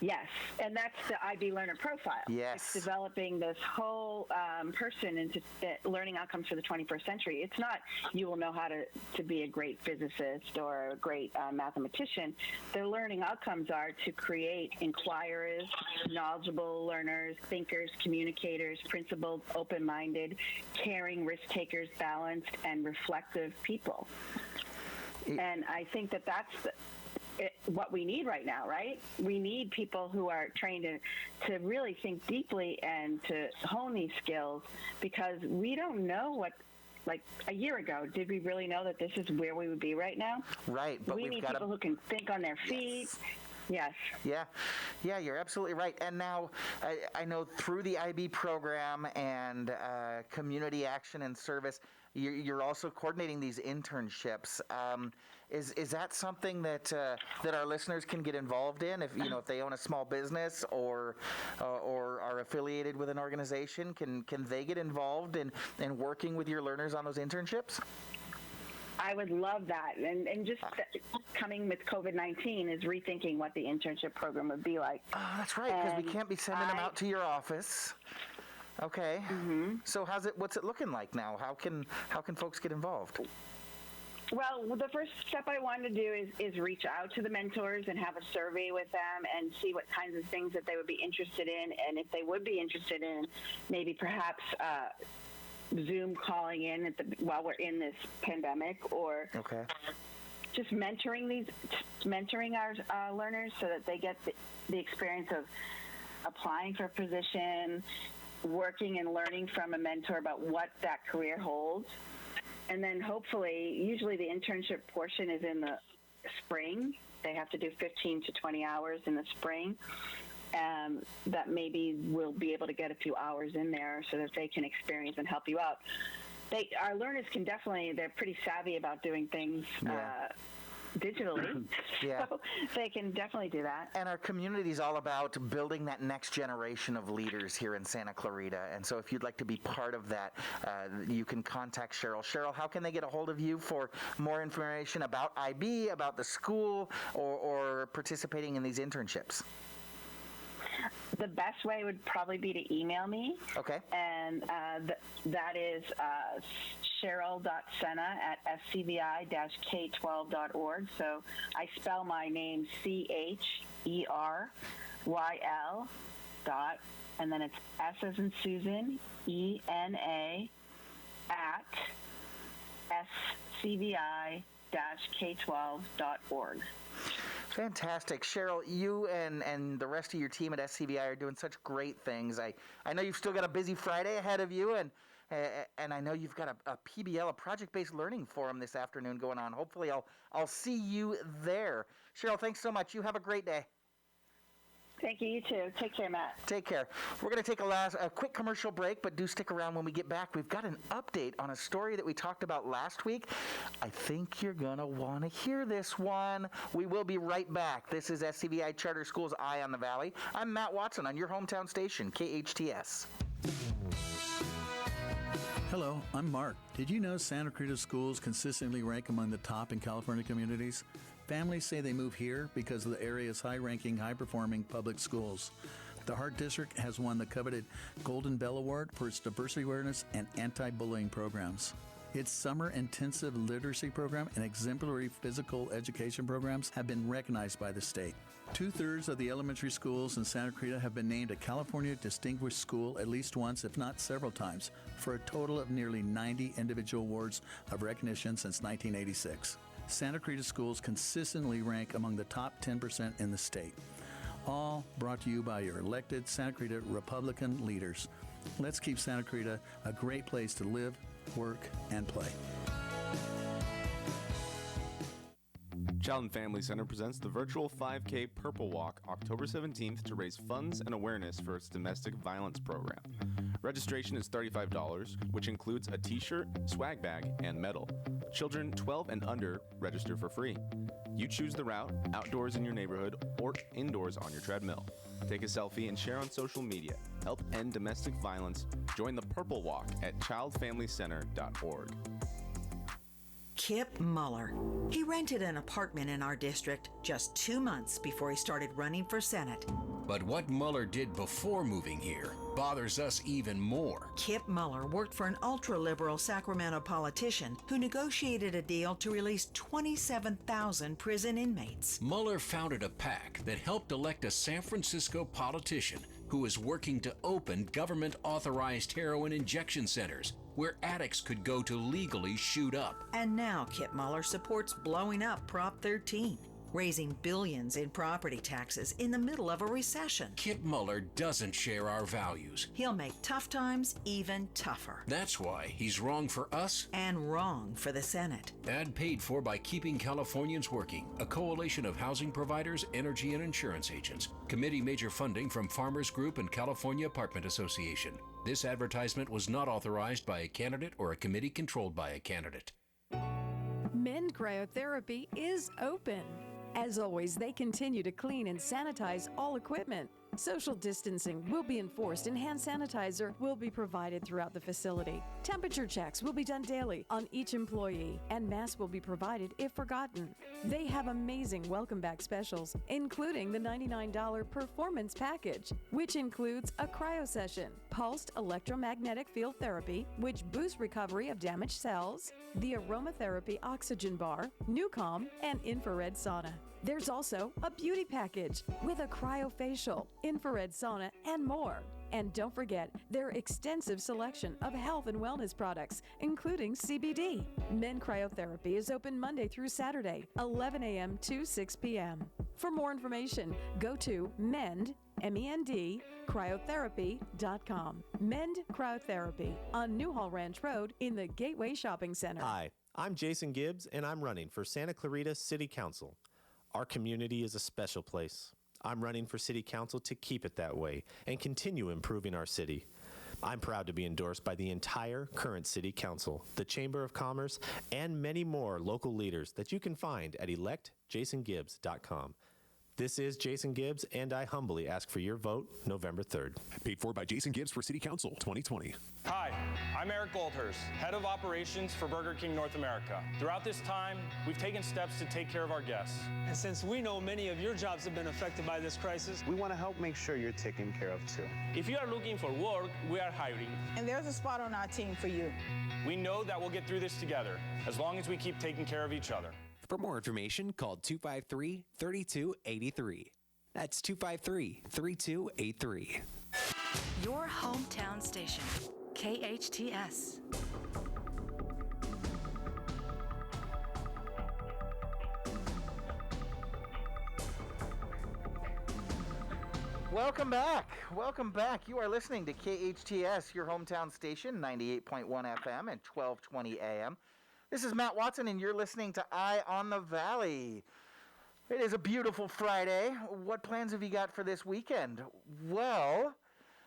Yes, and that's the IB Learner Profile. Yes. It's developing this whole person into learning outcomes for the 21st century. It's not you will know how to be a great physicist or a great mathematician. The learning outcomes are to create inquirers, knowledgeable learners, thinkers, communicators, principled, open-minded, caring, risk-takers, balanced, and reflective people. And I think that's what we need right now, right? We need people who are trained to really think deeply and to hone these skills, because we don't know what, like a year ago, did we really know that this is where we would be right now? Right, but we need people who can think on their feet. Yes. Yeah, you're absolutely right. And now I know through the IB program and community action and service, you're also coordinating these internships. Is that something that our listeners can get involved in if they own a small business or are affiliated with an organization? Can they get involved in working with your learners on those internships? I would love that. And just coming with COVID-19 is rethinking what the internship program would be like. Oh, that's right, because we can't be sending them out to your office. Okay. Mm-hmm. So what's it looking like now? How can folks get involved? Well, the first step I wanted to do is reach out to the mentors and have a survey with them and see what kinds of things that they would be interested in, and if they would be interested in maybe perhaps Zoom calling in while we're in this pandemic, or just mentoring our learners so that they get the experience of applying for a position, working and learning from a mentor about what that career holds. And then hopefully, usually the internship portion is in the spring. They have to do 15 to 20 hours in the spring. That maybe we'll be able to get a few hours in there so that they can experience and help you out. Our learners can definitely, they're pretty savvy about doing things digitally. So they can definitely do that. And our community is all about building that next generation of leaders here in Santa Clarita. And so if you'd like to be part of that, you can contact Cheryl. Cheryl, how can they get a hold of you for more information about IB, about the school, or participating in these internships? The best way would probably be to email me. Okay. And that is cheryl.sena@scvi-k12.org. So I spell my name CHERYL dot, and then it's S as in Susan, ENA at scvi-k12.org. Fantastic. Cheryl, you and the rest of your team at SCVI are doing such great things. I know you've still got a busy Friday ahead of you, and and I know you've got a PBL, a project-based learning forum this afternoon going on. Hopefully I'll see you there. Cheryl, thanks so much. You have a great day. Thank you. You too. Take care, Matt. Take care. We're going to take a quick commercial break, but do stick around when we get back. We've got an update on a story that we talked about last week. I think you're going to want to hear this one. We will be right back. This is SCVI Charter Schools Eye on the Valley. I'm Matt Watson on your hometown station, KHTS. Hello, I'm Mark. Did you know Santa Crita schools consistently rank among the top in California communities? Families say they move here because of the area's high-ranking, high-performing public schools. The Hart District has won the coveted Golden Bell Award for its diversity awareness and anti-bullying programs. Its summer-intensive literacy program and exemplary physical education programs have been recognized by the state. 2/3 of the elementary schools in Santa Crita have been named a California Distinguished School at least once, if not several times, for a total of nearly 90 individual awards of recognition since 1986. Santa Crita schools consistently rank among the top 10% in the state. All brought to you by your elected Santa Crita Republican leaders. Let's keep Santa Crita a great place to live, work, and play. Child and Family Center presents the virtual 5K Purple Walk October 17th to raise funds and awareness for its domestic violence program. Registration is $35, which includes a t-shirt, swag bag, and medal. Children 12 and under register for free. You choose the route, outdoors in your neighborhood or indoors on your treadmill. Take a selfie and share on social media. Help end domestic violence. Join the Purple Walk at childfamilycenter.org. Kip Muller. He rented an apartment in our district just 2 months before he started running for Senate. But what Muller did before moving here bothers us even more. Kip Muller worked for an ultra-liberal Sacramento politician who negotiated a deal to release 27,000 prison inmates. Muller founded a PAC that helped elect a San Francisco politician who was working to open government-authorized heroin injection centers where addicts could go to legally shoot up. And now Kip Muller supports blowing up Prop 13, raising billions in property taxes in the middle of a recession. Kip Muller doesn't share our values. He'll make tough times even tougher. That's why he's wrong for us and wrong for the Senate. Ad paid for by Keeping Californians Working, a coalition of housing providers, energy and insurance agents. Committee major funding from Farmers Group and California Apartment Association. This advertisement was not authorized by a candidate or a committee controlled by a candidate. Mend Cryotherapy is open. As always, they continue to clean and sanitize all equipment. Social distancing will be enforced and hand sanitizer will be provided throughout the facility. Temperature checks will be done daily on each employee and masks will be provided if forgotten. They have amazing welcome back specials, including the $99 performance package, which includes a cryo session, pulsed electromagnetic field therapy, which boosts recovery of damaged cells, the aromatherapy oxygen bar, Nucom, and infrared sauna. There's also a beauty package with a cryofacial, infrared sauna, and more. And don't forget their extensive selection of health and wellness products, including CBD. Men Cryotherapy is open Monday through Saturday, 11 a.m. to 6 p.m. For more information, go to MEND, MEND, cryotherapy.com. MEND Cryotherapy on Newhall Ranch Road in the Gateway Shopping Center. Hi, I'm Jason Gibbs, and I'm running for Santa Clarita City Council. Our community is a special place. I'm running for City Council to keep it that way and continue improving our city. I'm proud to be endorsed by the entire current City Council, the Chamber of Commerce, and many more local leaders that you can find at electjasongibbs.com. This is Jason Gibbs, and I humbly ask for your vote November 3rd. Paid for by Jason Gibbs for City Council 2020. Hi, I'm Eric Goldhurst, Head of Operations for Burger King North America. Throughout this time, we've taken steps to take care of our guests. And since we know many of your jobs have been affected by this crisis, we want to help make sure you're taken care of too. If you are looking for work, we are hiring. And there's a spot on our team for you. We know that we'll get through this together, as long as we keep taking care of each other. For more information, call 253-3283. That's 253-3283. Your hometown station, KHTS. Welcome back. Welcome back. You are listening to KHTS, your hometown station, 98.1 FM and 1220 AM. This is Matt Watson, and you're listening to Eye on the Valley. It is a beautiful Friday. What plans have you got for this weekend? Well,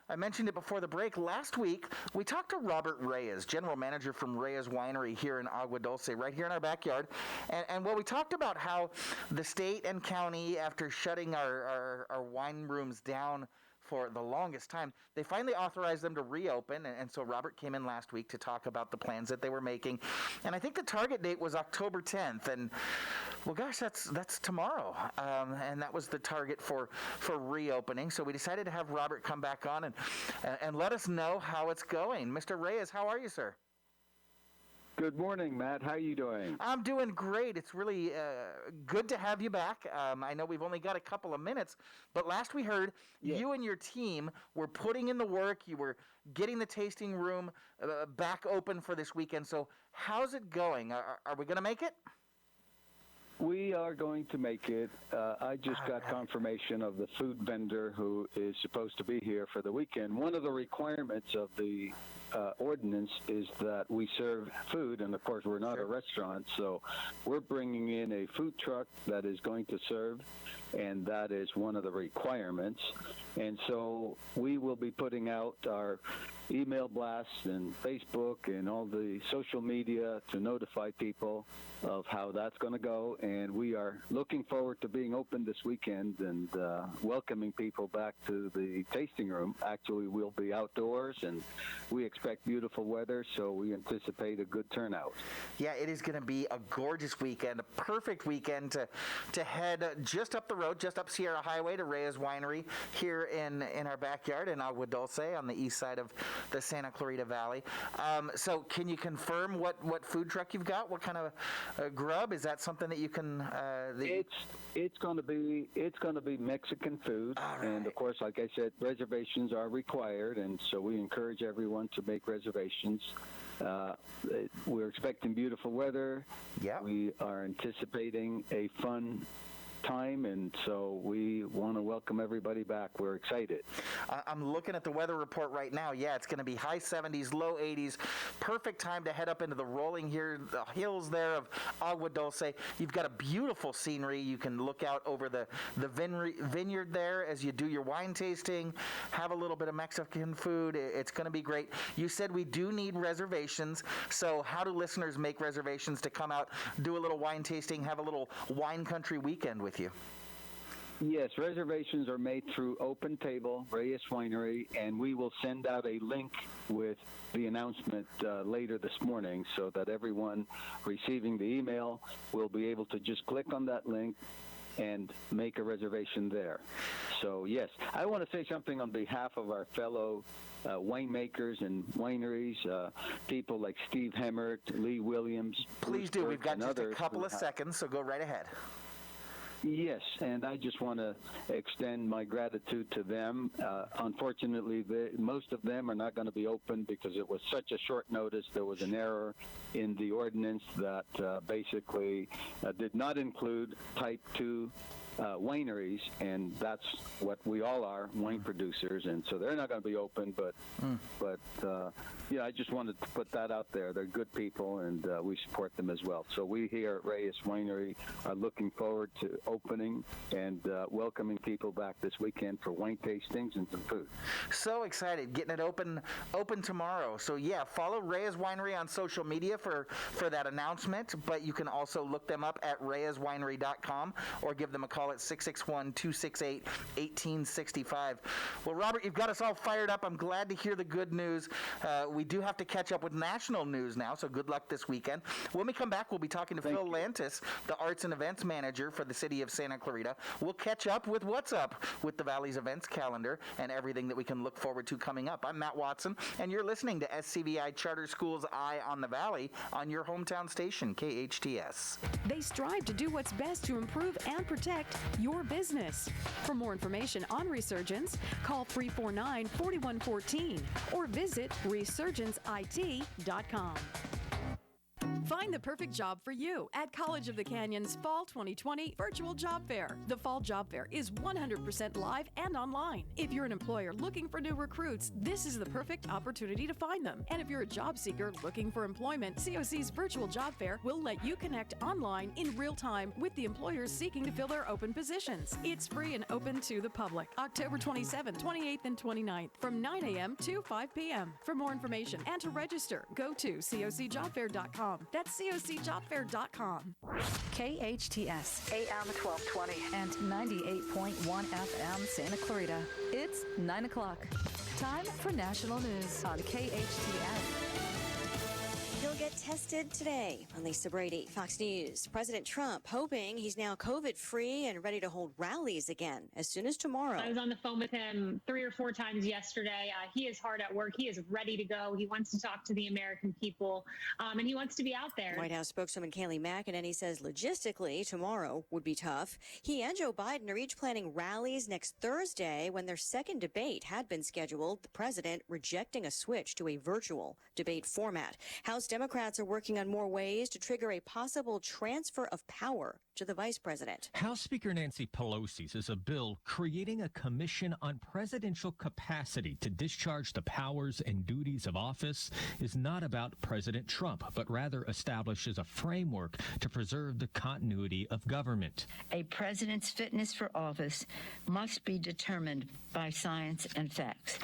I mentioned it before the break. Last week, we talked to Robert Reyes, general manager from Reyes Winery here in Agua Dulce, right here in our backyard. And well, we talked about how the state and county, after shutting our wine rooms down for the longest time, they finally authorized them to reopen. And so Robert came in last week to talk about the plans that they were making. And I think the target date was October 10th. And well, gosh, that's tomorrow. And that was the target for reopening. So we decided to have Robert come back on and let us know how it's going. Mr. Reyes, how are you, sir? Good morning, Matt. How are you doing? I'm doing great. It's really good to have you back. I know we've only got a couple of minutes, but last we heard you and your team were putting in the work. You were getting the tasting room back open for this weekend. So how's it going? Are we going to make it? We are going to make it. I just got confirmation of the food vendor who is supposed to be here for the weekend. One of the requirements of the ordinance is that we serve food, and of course we're not a restaurant, so we're bringing in a food truck that is going to serve, and that is one of the requirements. And so we will be putting out our email blasts and Facebook and all the social media to notify people of how that's going to go. And we are looking forward to being open this weekend and welcoming people back to the tasting room. Actually, we'll be outdoors, and we expect beautiful weather, so we anticipate a good turnout. Yeah, it is going to be a gorgeous weekend, a perfect weekend to head just up the road, just up Sierra Highway to Reyes Winery here in our backyard in Agua Dulce on the east side of the Santa Clarita Valley. So can you confirm what food truck you've got? What kind of grub? Is that something that you can... It's going to be Mexican food, and of course, like I said, reservations are required, and so we encourage everyone to make reservations. We're expecting beautiful weather. Yeah. We are anticipating a fun time, and so we want to welcome everybody back. We're excited. I'm looking at the weather report right now. Yeah, it's going to be high 70s, low 80s. Perfect time to head up into the rolling the hills there of Agua Dulce. You've got a beautiful scenery. You can look out over the vineyard there as you do your wine tasting, have a little bit of Mexican food. It's going to be great. You said we do need reservations, so how do listeners make reservations to come out, do a little wine tasting, have a little wine country weekend with you? Yes, reservations are made through Open Table, Reyes Winery, and we will send out a link with the announcement later this morning so that everyone receiving the email will be able to just click on that link and make a reservation there. So, yes, I want to say something on behalf of our fellow winemakers and wineries, people like Steve Hemmert, Lee Williams. Please do. We've got just a couple of seconds. seconds, so go right ahead. Yes, and I just want to extend my gratitude to them. Unfortunately, most of them are not going to be open because it was such a short notice. There was an error in the ordinance that basically did not include Type 2 wineries, and that's what we all are, wine producers, and so they're not going to be open, but I just wanted to put that out there. They're good people, and we support them as well. So we here at Reyes Winery are looking forward to opening and welcoming people back this weekend for wine tastings and some food. So excited, getting it open tomorrow. So yeah, follow Reyes Winery on social media for that announcement, but you can also look them up at reyeswinery.com or give them a call at 661-268-1865. Well, Robert, you've got us all fired up. I'm glad to hear the good news. We do have to catch up with national news now, so good luck this weekend. When we come back, we'll be talking to Phil Lantis, the Arts and Events Manager for the city of Santa Clarita. We'll catch up with what's up with the Valley's events calendar and everything that we can look forward to coming up. I'm Matt Watson, and you're listening to SCVI Charter School's Eye on the Valley on your hometown station, KHTS. They strive to do what's best to improve and protect your business. For more information on Resurgence, call 349-4114 or visit resurgenceit.com. Find the perfect job for you at College of the Canyon's Fall 2020 Virtual Job Fair. The Fall Job Fair is 100% live and online. If you're an employer looking for new recruits, this is the perfect opportunity to find them. And if you're a job seeker looking for employment, COC's Virtual Job Fair will let you connect online in real time with the employers seeking to fill their open positions. It's free and open to the public. October 27th, 28th, and 29th from 9 a.m. to 5 p.m. For more information and to register, go to cocjobfair.com. That's cocjobfair.com. KHTS, AM 1220 and 98.1 FM Santa Crita. It's 9 o'clock. Time for national news on KHTS. He'll get tested today. I'm Lisa Brady, Fox News. President Trump hoping he's now COVID-free and ready to hold rallies again as soon as tomorrow. I was on the phone with him 3 or 4 times yesterday. He is hard at work. He is ready to go. He wants to talk to the American people, and he wants to be out there. White House spokeswoman Kayleigh McEnany says logistically tomorrow would be tough. He and Joe Biden are each planning rallies next Thursday when their second debate had been scheduled, the president rejecting a switch to a virtual debate format. House Democrats are working on more ways to trigger a possible transfer of power to the vice president. House Speaker Nancy Pelosi says a bill creating a commission on presidential capacity to discharge the powers and duties of office is not about President Trump, but rather establishes a framework to preserve the continuity of government. A president's fitness for office must be determined by science and facts.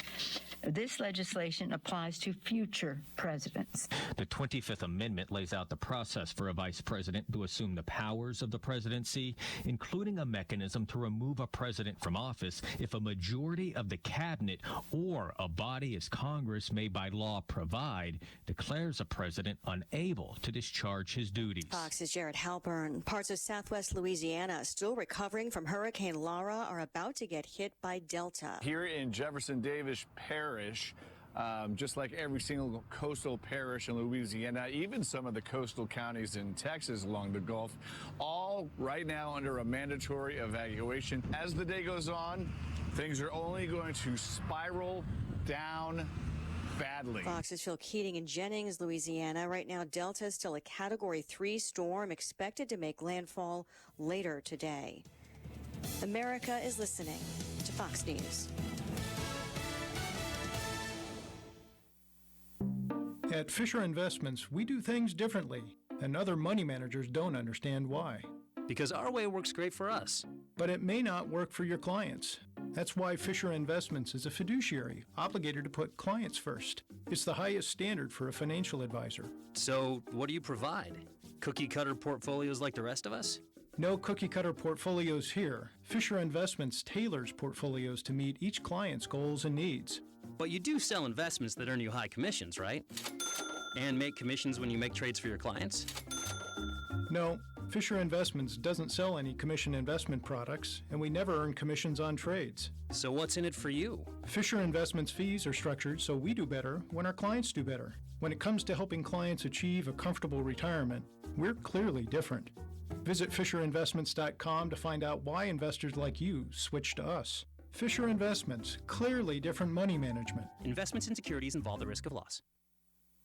This legislation applies to future presidents. The 25th Amendment lays out the process for a vice president to assume the powers of the presidency, including a mechanism to remove a president from office if a majority of the cabinet or a body as Congress may by law provide declares a president unable to discharge his duties. Fox's Jared Halpern. Parts of southwest Louisiana still recovering from Hurricane Laura are about to get hit by Delta. Here in Jefferson Davis Parish, just like every single coastal parish in Louisiana, even some of the coastal counties in Texas along the Gulf, all right now under a mandatory evacuation. As the day goes on, things are only going to spiral down badly. Fox's Phil Keating in Jennings, Louisiana. Right now, Delta is still a Category 3 storm expected to make landfall later today. America is listening to Fox News. At Fisher Investments, we do things differently, and other money managers don't understand why. Because our way works great for us. But it may not work for your clients. That's why Fisher Investments is a fiduciary, obligated to put clients first. It's the highest standard for a financial advisor. So, what do you provide? Cookie-cutter portfolios like the rest of us? No cookie-cutter portfolios here. Fisher Investments tailors portfolios to meet each client's goals and needs. But you do sell investments that earn you high commissions, right? And make commissions when you make trades for your clients? No, Fisher Investments doesn't sell any commission investment products, and we never earn commissions on trades. So what's in it for you? Fisher Investments fees are structured so we do better when our clients do better. When it comes to helping clients achieve a comfortable retirement, we're clearly different. Visit FisherInvestments.com to find out why investors like you switch to us. Fisher Investments, clearly different money management. Investments in securities involve the risk of loss.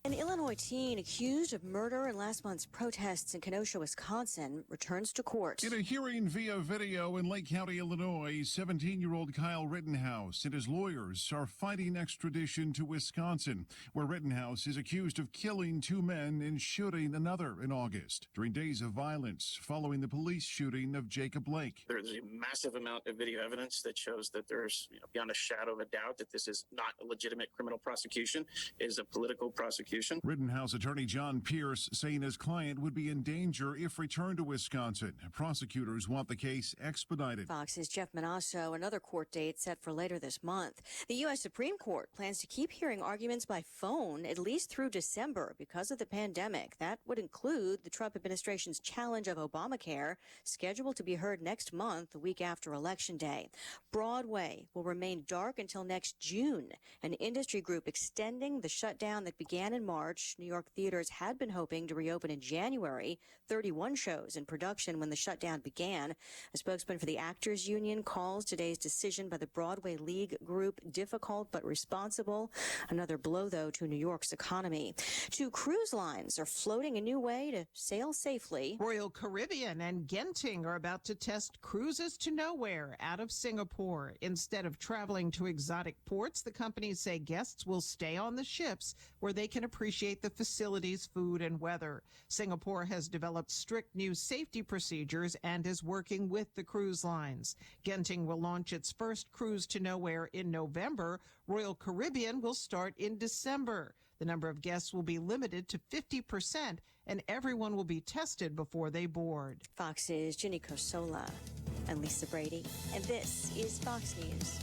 An Illinois teen accused of murder in last month's protests in Kenosha, Wisconsin, returns to court. In a hearing via video in Lake County, Illinois, 17-year-old Kyle Rittenhouse and his lawyers are fighting extradition to Wisconsin, where Rittenhouse is accused of killing 2 men and shooting another in August during days of violence following the police shooting of Jacob Blake. There's a massive amount of video evidence that shows that there's, beyond a shadow of a doubt, that this is not a legitimate criminal prosecution. It is a political prosecution. Rittenhouse attorney John Pierce saying his client would be in danger if returned to Wisconsin. Prosecutors want the case expedited. Fox's Jeff Manasso, another court date set for later this month. The U.S. Supreme Court plans to keep hearing arguments by phone at least through December because of the pandemic. That would include the Trump administration's challenge of Obamacare, scheduled to be heard next month, the week after Election Day. Broadway will remain dark until next June, an industry group extending the shutdown that began in in March. New York theaters had been hoping to reopen in January. 31 shows in production when the shutdown began. A spokesman for the Actors Union calls today's decision by the Broadway League Group difficult but responsible. Another blow, though, to New York's economy. 2 cruise lines are floating a new way to sail safely. Royal Caribbean and Genting are about to test cruises to nowhere out of Singapore. Instead of traveling to exotic ports, the companies say guests will stay on the ships where they can appreciate the facilities, food, and weather. Singapore has developed strict new safety procedures and is working with the cruise lines. Genting will launch its first cruise to nowhere in November. Royal Caribbean will start in December. The number of guests will be limited to 50%, and everyone will be tested before they board. Fox's Ginny Cosola and Lisa Brady. And this is Fox News.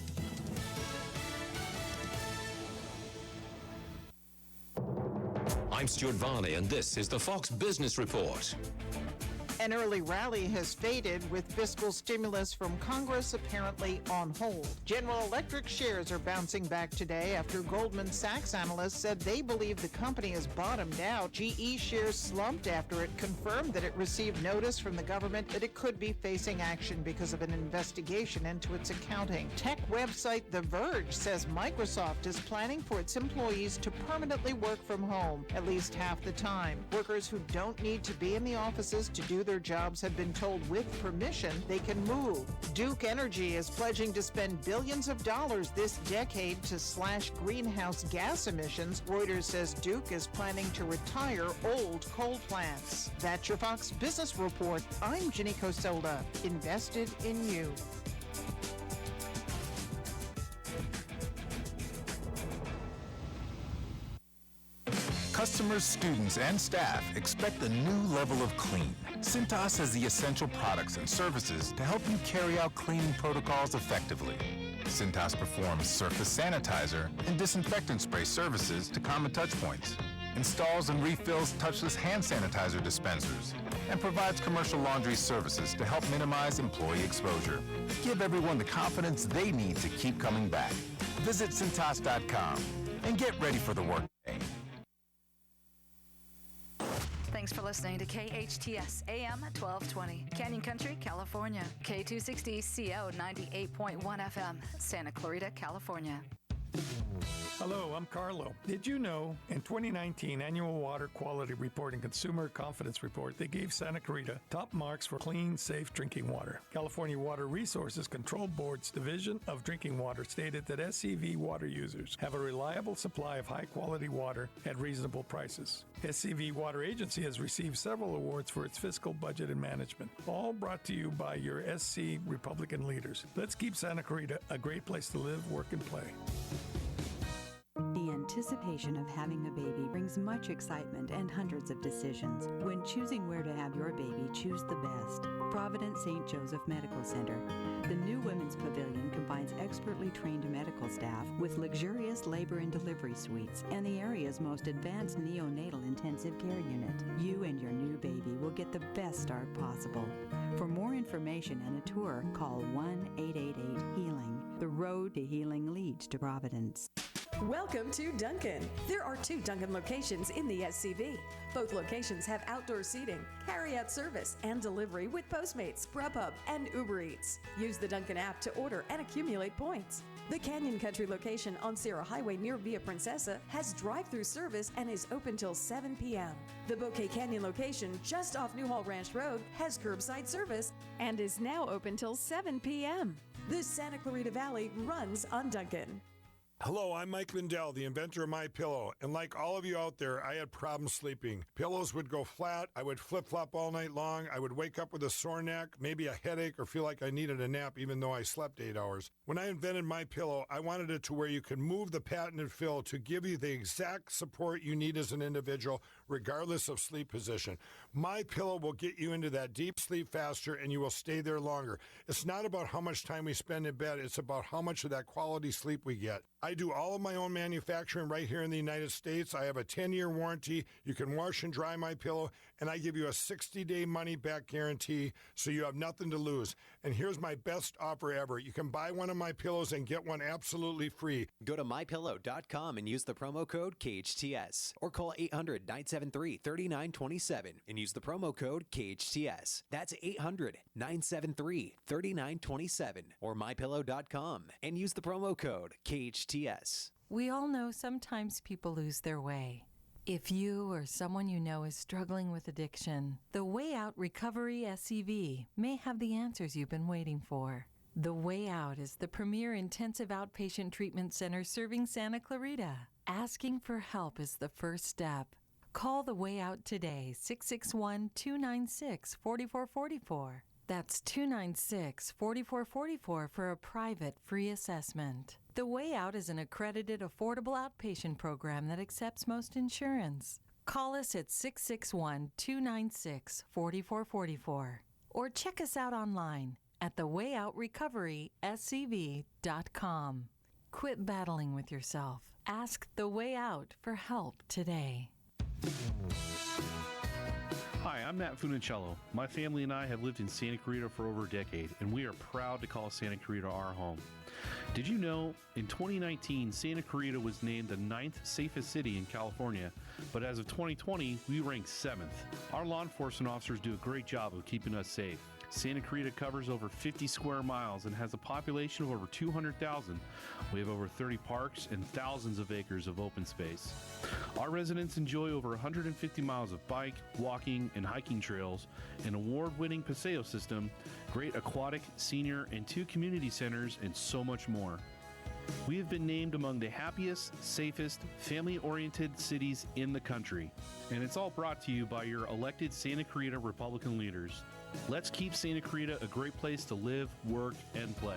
I'm Stuart Varney, and this is the Fox Business Report. An early rally has faded with fiscal stimulus from Congress apparently on hold. General Electric shares are bouncing back today after Goldman Sachs analysts said they believe the company has bottomed out. GE shares slumped after it confirmed that it received notice from the government that it could be facing action because of an investigation into its accounting. Tech website The Verge says Microsoft is planning for its employees to permanently work from home at least half the time. Workers who don't need to be in the offices to do their jobs have been told with permission they can move. Duke Energy is pledging to spend billions of dollars this decade to slash greenhouse gas emissions. Reuters says Duke is planning to retire old coal plants. That's your Fox Business Report. I'm Ginny Cosola, invested in you. Customers, students, and staff expect a new level of clean. Cintas has the essential products and services to help you carry out cleaning protocols effectively. Cintas performs surface sanitizer and disinfectant spray services to common touchpoints, installs and refills touchless hand sanitizer dispensers, and provides commercial laundry services to help minimize employee exposure. Give everyone the confidence they need to keep coming back. Visit Cintas.com and get ready for the workday. Thanks for listening to KHTS AM 1220, Canyon Country, California. K260CO 98.1 FM, Santa Clarita, California. Hello, I'm Carlo. Did you know in 2019 Annual Water Quality Report and Consumer Confidence Report, they gave Santa Crita top marks for clean, safe drinking water. California Water Resources Control Board's Division of Drinking Water stated that SCV water users have a reliable supply of high-quality water at reasonable prices. SCV Water Agency has received several awards for its fiscal budget and management, all brought to you by your SC Republican leaders. Let's keep Santa Crita a great place to live, work, and play. The anticipation of having a baby brings much excitement and hundreds of decisions. When choosing where to have your baby, choose the best. Providence St. Joseph Medical Center. The new Women's Pavilion combines expertly trained medical staff with luxurious labor and delivery suites and the area's most advanced neonatal intensive care unit. You and your new baby will get the best start possible. For more information and a tour, call 1-888-HEALING. The road to healing leads to Providence. Welcome to Dunkin'. There are 2 Dunkin' locations in the SCV. Both locations have outdoor seating, carry-out service, and delivery with Postmates, Grubhub, and Uber Eats. Use the Dunkin' app to order and accumulate points. The Canyon Country location on Sierra Highway near Via Princesa has drive-through service and is open till 7 p.m. The Bouquet Canyon location just off Newhall Ranch Road has curbside service and is now open till 7 p.m. The Santa Clarita Valley runs on Dunkin'. Hello, I'm Mike Lindell, the inventor of MyPillow, and like all of you out there, I had problems sleeping. Pillows would go flat, I would flip-flop all night long, I would wake up with a sore neck, maybe a headache, or feel like I needed a nap even though I slept 8 hours. When I invented MyPillow, I wanted it to where you can move the patented fill to give you the exact support you need as an individual, regardless of sleep position. MyPillow will get you into that deep sleep faster, and you will stay there longer. It's not about how much time we spend in bed, it's about how much of that quality sleep we get. I do all of my own manufacturing right here in the United States. I have a 10-year warranty. You can wash and dry MyPillow, and I give you a 60-day money-back guarantee, so you have nothing to lose. And here's my best offer ever. You can buy one of my pillows and get one absolutely free. Go to mypillow.com and use the promo code KHTS or call 800-973-3927 and use the promo code KHTS. That's 800-973-3927 or mypillow.com and use the promo code KHTS. We all know sometimes people lose their way. If you or someone you know is struggling with addiction, the Way Out Recovery SCV may have the answers you've been waiting for. The Way Out is the premier intensive outpatient treatment center serving Santa Clarita. Asking for help is the first step. Call The Way Out today, 661-296-4444. That's 296-4444 for a private free assessment. The Way Out is an accredited, affordable outpatient program that accepts most insurance. Call us at 661-296-4444 or check us out online at thewayoutrecoveryscv.com. Quit battling with yourself. Ask The Way Out for help today. Hi, I'm Matt Funicello. My family and I have lived in Santa Crita for over a decade, and we are proud to call Santa Crita our home. Did you know in 2019, Santa Crita was named the 9th safest city in California, but as of 2020, we ranked 7th. Our law enforcement officers do a great job of keeping us safe. Santa Crita covers over 50 square miles and has a population of over 200,000. We have over 30 parks and thousands of acres of open space. Our residents enjoy over 150 miles of bike, walking, and hiking trails, an award-winning paseo system, great aquatic, senior, and 2 community centers, and so much more. We have been named among the happiest, safest, family-oriented cities in the country. And it's all brought to you by your elected Santa Crita Republican leaders. Let's keep Santa Crita a great place to live, work, and play.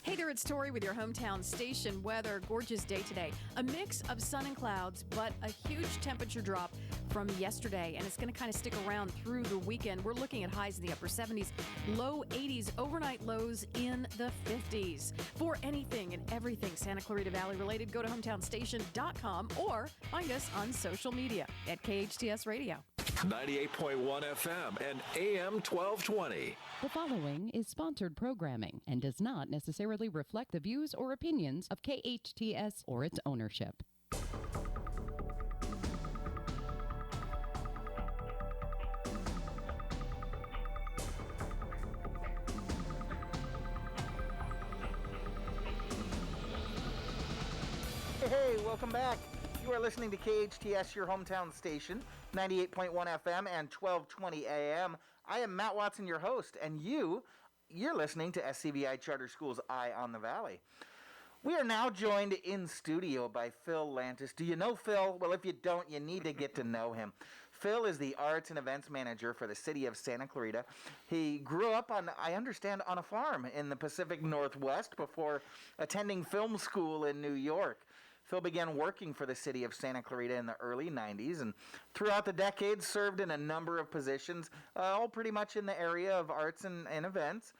Hey there, it's Tori with your hometown station weather. Gorgeous day today. A mix of sun and clouds, but a huge temperature drop from yesterday, and it's going to kind of stick around through the weekend. We're looking at highs in the upper 70s, low 80s, overnight lows in the 50s. For anything and everything Santa Clarita Valley related, go to hometownstation.com or find us on social media at KHTS Radio. 98.1 FM and AM 1220. The following is sponsored programming and does not necessarily reflect the views or opinions of KHTS or its ownership. Hey, welcome back. You are listening to KHTS, your hometown station, 98.1 FM and 1220 AM. I am Matt Watson, your host, and you're listening to SCVI Charter Schools Eye on the Valley. We are now joined in studio by Phil Lantis. Do you know Phil? Well, if you don't, you need to get to know him. Phil is the Arts and Events Manager for the city of Santa Clarita. He grew up I understand, on a farm in the Pacific Northwest before attending film school in New York. Phil began working for the city of Santa Clarita in the early 90s, and throughout the decades served in a number of positions, all pretty much in the area of arts and events.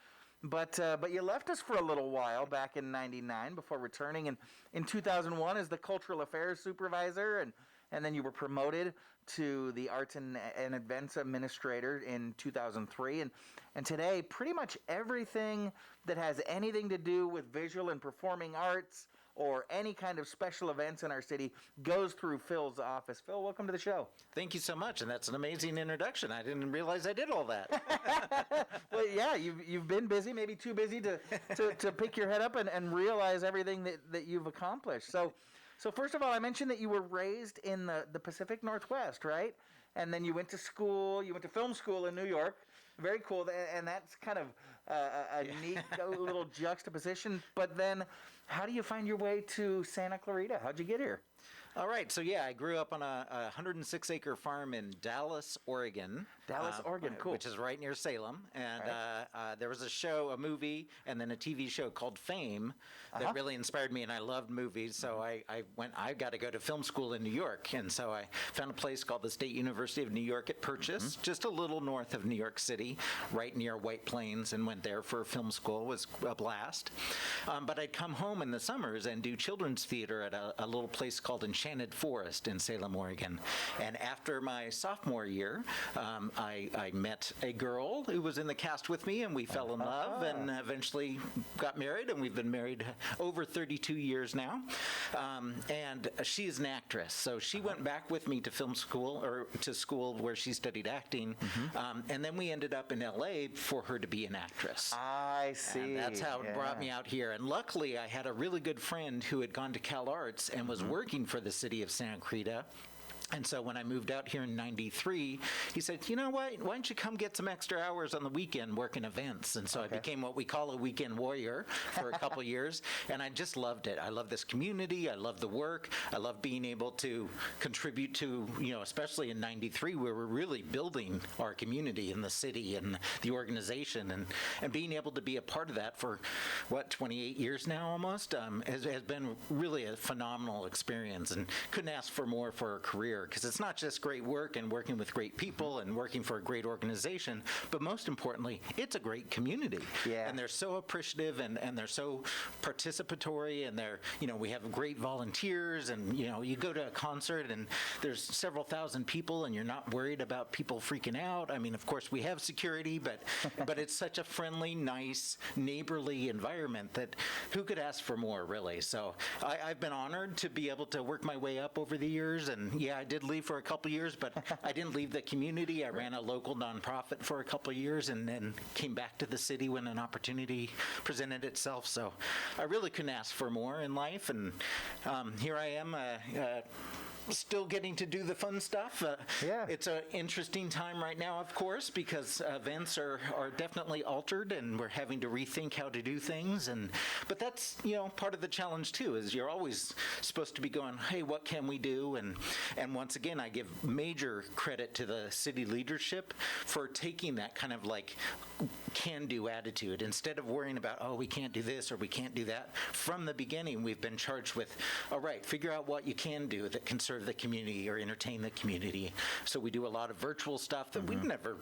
But you left us for a little while back in 99 before returning in 2001 as the Cultural Affairs Supervisor, and then you were promoted to the Arts and Events Administrator in 2003. And today, pretty much everything that has anything to do with visual and performing arts or any kind of special events in our city goes through Phil's office. Phil, welcome to the show. Thank you so much, and that's an amazing introduction. I didn't realize I did all that. Well, yeah, you've been busy, maybe too busy to pick your head up and realize everything that you've accomplished. So first of all, I mentioned that you were raised in the Pacific Northwest, right? And then you went to film school in New York. Very cool, and that's kind of a neat little juxtaposition. But then, how do you find your way to Santa Clarita? How'd you get here? All right, so yeah, I grew up on a 106-acre farm in Dallas, Oregon. Dallas, Oregon, cool. Which is right near Salem. And there was a movie, and then a TV show called Fame that really inspired me, and I loved movies. So I got to go to film school in New York. And so I found a place called the State University of New York at Purchase, just a little north of New York City, right near White Plains, and went there for film school. It was a blast. But I'd come home in the summers and do children's theater at a little place called Enchanted Forest in Salem, Oregon. And after my sophomore year, I met a girl who was in the cast with me, and we fell in love and eventually got married, and we've been married over 32 years now. And she is an actress, so she went back with me to film school, or to school where she studied acting, and then we ended up in LA for her to be an actress. I see. And that's how it brought me out here. And luckily, I had a really good friend who had gone to Cal Arts and was working for the city of Santa Crita. And so when I moved out here in '93, he said, you know what, why don't you come get some extra hours on the weekend working events? And so I became what we call a weekend warrior for a couple years, and I just loved it. I love this community. I love the work. I love being able to contribute to, especially in '93, where we're really building our community in the city and the organization, and being able to be a part of that for, 28 years now almost, has been really a phenomenal experience, and couldn't ask for more for a career. Because it's not just great work and working with great people and working for a great organization, but most importantly, it's a great community. Yeah. And they're so appreciative, and they're so participatory, and they're, we have great volunteers, and, you go to a concert and there's several thousand people and you're not worried about people freaking out. I mean, of course, we have security, but it's such a friendly, nice, neighborly environment that who could ask for more, really? So I've been honored to be able to work my way up over the years, and I did leave for a couple years, but I didn't leave the community. I ran a local nonprofit for a couple years, and then came back to the city when an opportunity presented itself. So I really couldn't ask for more in life, and here I am. Still getting to do the fun stuff. It's an interesting time right now, of course, because events are definitely altered, and we're having to rethink how to do things. But that's part of the challenge too. Is you're always supposed to be going, hey, what can we do? And once again, I give major credit to the city leadership for taking that kind of like can-do attitude instead of worrying about, oh, we can't do this or we can't do that. From the beginning, we've been charged with, all right, figure out what you can do that can serve the community or entertain the community. So we do a lot of virtual stuff that we've never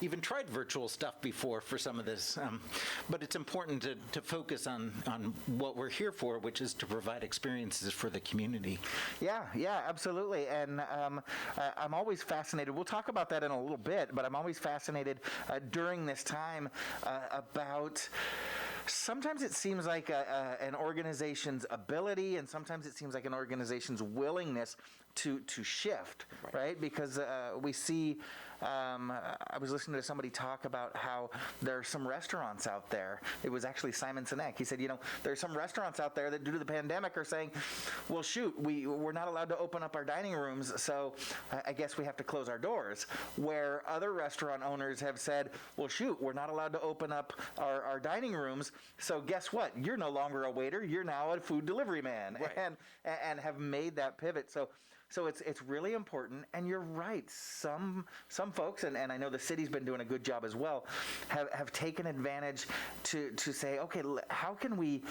even tried virtual stuff before for some of this. But it's important to focus on what we're here for, which is to provide experiences for the community. Yeah, absolutely. And I'm always fascinated. We'll talk about that in a little bit, but I'm always fascinated during this time about sometimes it seems like an organization's ability, and sometimes it seems like an organization's willingness to shift, right? Because we see, I was listening to somebody talk about how there are some restaurants out there. It was actually Simon Sinek. He said, there's some restaurants out there that due to the pandemic are saying, well, shoot, we're not allowed to open up our dining rooms, so I guess we have to close our doors. Where other restaurant owners have said, well, shoot, we're not allowed to open up our dining rooms, so guess what? You're no longer a waiter. You're now a food delivery man, right. and have made that pivot. So it's really important, and you're right. Some folks, and I know the city's been doing a good job as well, have taken advantage to say, okay, how can we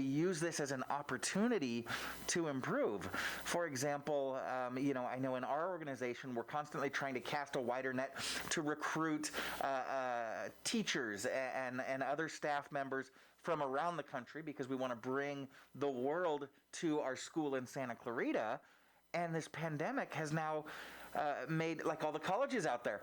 use this as an opportunity to improve? For example, I know in our organization we're constantly trying to cast a wider net to recruit teachers and other staff members from around the country, because we want to bring the world to our school in Santa Clarita. And this pandemic has now made, like all the colleges out there,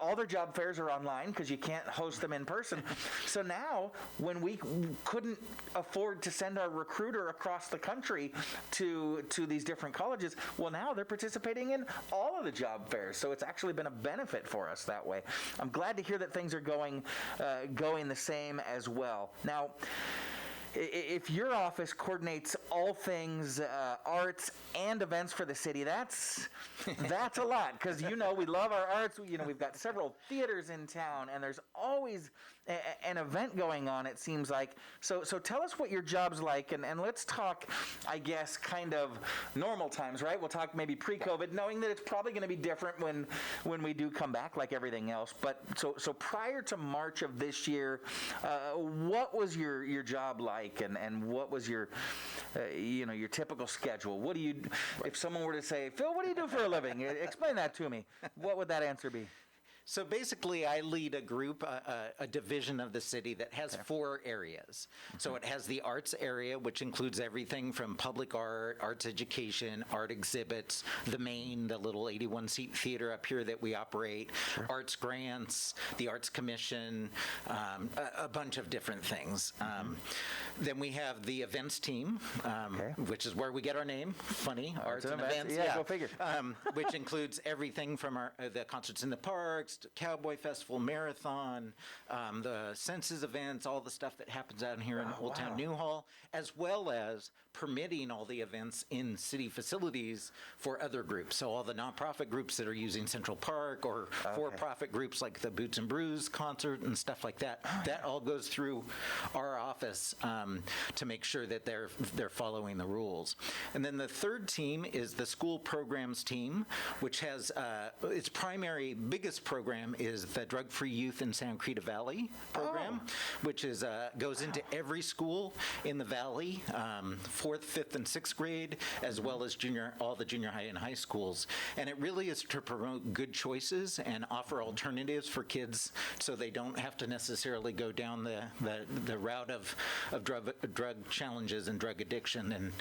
all their job fairs are online because you can't host them in person. So now, when we couldn't afford to send our recruiter across the country to these different colleges, well, now they're participating in all of the job fairs. So it's actually been a benefit for us that way. I'm glad to hear that things are going the same as well. Now, if your office coordinates all things arts and events for the city, that's a lot, because we love our arts. We've got several theaters in town, and there's always an event going on, it seems like. So tell us what your job's like, and let's talk, I guess, kind of normal times, right? We'll talk maybe pre-COVID, knowing that it's probably going to be different when we do come back, like everything else. But so prior to March of this year, what was your job like, and what was your your typical schedule? What do you, if someone were to say, Phil, what do you do for a living? Explain that to me. What would that answer be? So basically, I lead a group, a division of the city that has 4 areas. So it has the arts area, which includes everything from public art, arts education, art exhibits, the little 81-seat theater up here that we operate, arts grants, the Arts Commission, a bunch of different things. Then we have the events team, which is where we get our name. Funny, arts and events. Yeah, go figure. Which includes everything from the concerts in the parks, Cowboy Festival, Marathon, the census events, all the stuff that happens out here in Old Town Newhall, as well as permitting all the events in city facilities for other groups. So all the nonprofit groups that are using Central Park, or for-profit groups like the Boots and Brews concert and stuff like that. That all goes through our office to make sure that they're following the rules. And then the third team is the school programs team, which has its biggest program is the Drug Free Youth in Santa Crita Valley program, which is goes into every school in the valley, 4th, 5th, and 6th grade, as well as all the junior high and high schools. And it really is to promote good choices and offer alternatives for kids, so they don't have to necessarily go down the route of drug challenges and drug addiction. And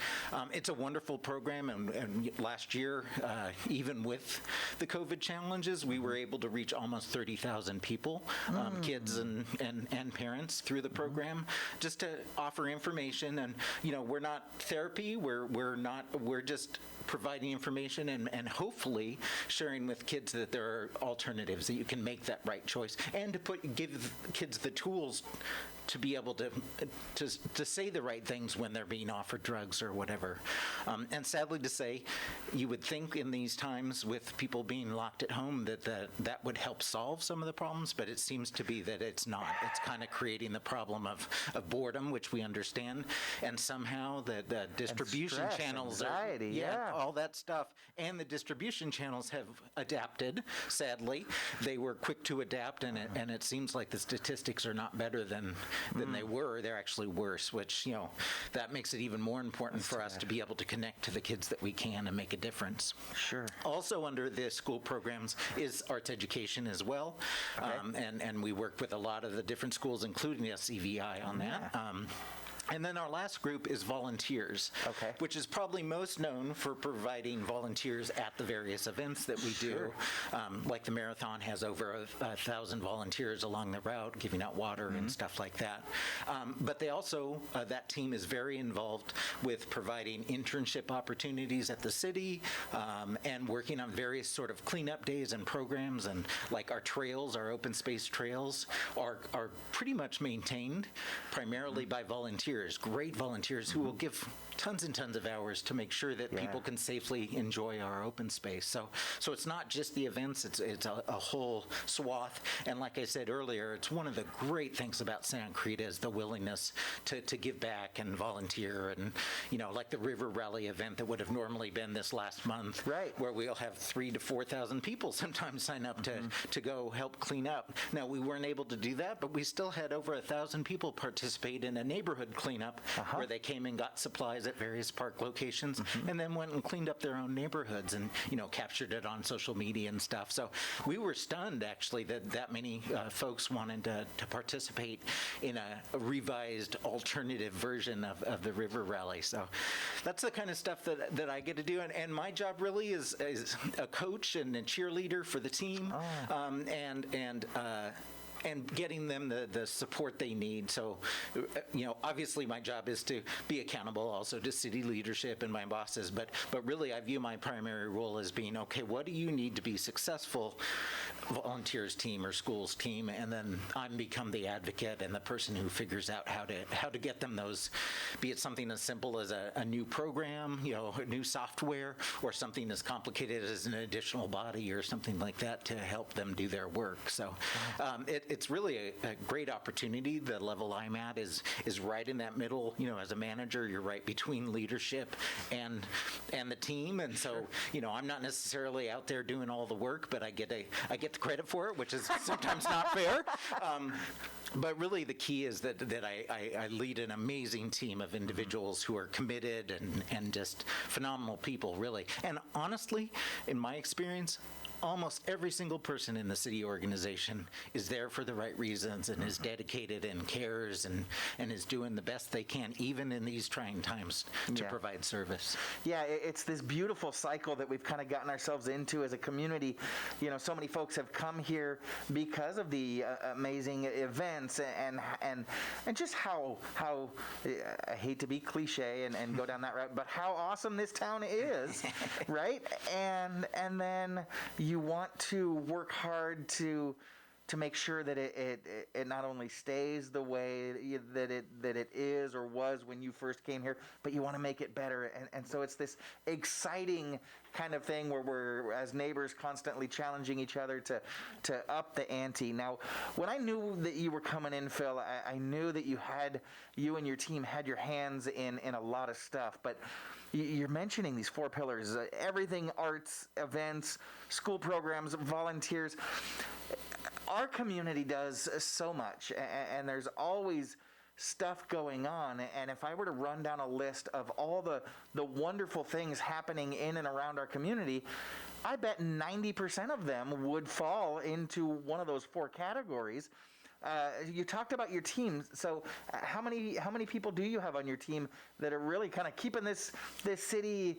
it's a wonderful program. And last year, even with the COVID challenges, we were able to reach almost 30,000 people, kids and parents, through the program, just to offer information. And we're not therapy, we're just providing information and hopefully sharing with kids that there are alternatives, that you can make that right choice, and to give kids the tools to be able to say the right things when they're being offered drugs or whatever. And sadly to say, you would think in these times with people being locked at home that would help solve some of the problems, but it seems to be that it's not. It's kind of creating the problem of boredom, which we understand, and somehow the distribution stress, channels anxiety, all that stuff, and the distribution channels have adapted. Sadly, they were quick to adapt, and it seems like the statistics are not better than they were. They're actually worse, which, that makes it even more important for us to be able to connect to the kids that we can and make a difference. Sure. Also under the school programs is arts education as well. And we work with a lot of the different schools, including the SCVI on that. And then our last group is volunteers, which is probably most known for providing volunteers at the various events that we do. Like the marathon has over 1,000 volunteers along the route, giving out water and stuff like that. But they also, that team is very involved with providing internship opportunities at the city, and working on various sort of cleanup days and programs. And like our trails, our open space trails, are pretty much maintained primarily by volunteers. Great volunteers who will give tons and tons of hours to make sure that people can safely enjoy our open space. So it's not just the events, it's a whole swath. And like I said earlier, it's one of the great things about Santa Crita is the willingness to give back and volunteer. And, like the River Rally event that would have normally been this last month, where we'll have 3,000 to 4,000 people sometimes sign up to go help clean up. Now, we weren't able to do that, but we still had over 1,000 people participate in a neighborhood cleanup where they came and got supplies at various park locations, and then went and cleaned up their own neighborhoods and captured it on social media and stuff. So we were stunned actually that many folks wanted to participate in a revised alternative version of the River Rally. So that's the kind of stuff that I get to do, and my job really is a coach and a cheerleader for the team, and getting them the support they need. So, obviously my job is to be accountable also to city leadership and my bosses, but really I view my primary role as being, okay, what do you need to be successful, volunteers team or schools team, and then I become the advocate and the person who figures out how to get them those, be it something as simple as a new program, a new software, or something as complicated as an additional body or something like that to help them do their work. So it's really a great opportunity. The level I'm at is right in that middle. As a manager, you're right between leadership and the team, and so I'm not necessarily out there doing all the work, but I get the credit for it, which is sometimes not fair. But really, the key is that I lead an amazing team of individuals who are committed and just phenomenal people, really. And honestly, in my experience, almost every single person in the city organization is there for the right reasons and is dedicated and cares and is doing the best they can, even in these trying times, to provide service. Yeah, it's this beautiful cycle that we've kind of gotten ourselves into as a community. So many folks have come here because of the amazing events and just how I hate to be cliche and go down that route, but how awesome this town is, right? And then you want to work hard to make sure that it not only stays the way that it is or was when you first came here, but you want to make it better. And so it's this exciting kind of thing where we're, as neighbors, constantly challenging each other to up the ante. Now, when I knew that you were coming in, Phil, I knew that you and your team had your hands in a lot of stuff, but you're mentioning these 4 pillars, everything arts, events, school programs, volunteers. Our community does so much, and there's always stuff going on. And if I were to run down a list of all the wonderful things happening in and around our community, I bet 90% of them would fall into one of those 4 categories. You talked about your team. So how many people do you have on your team that are really kind of keeping this city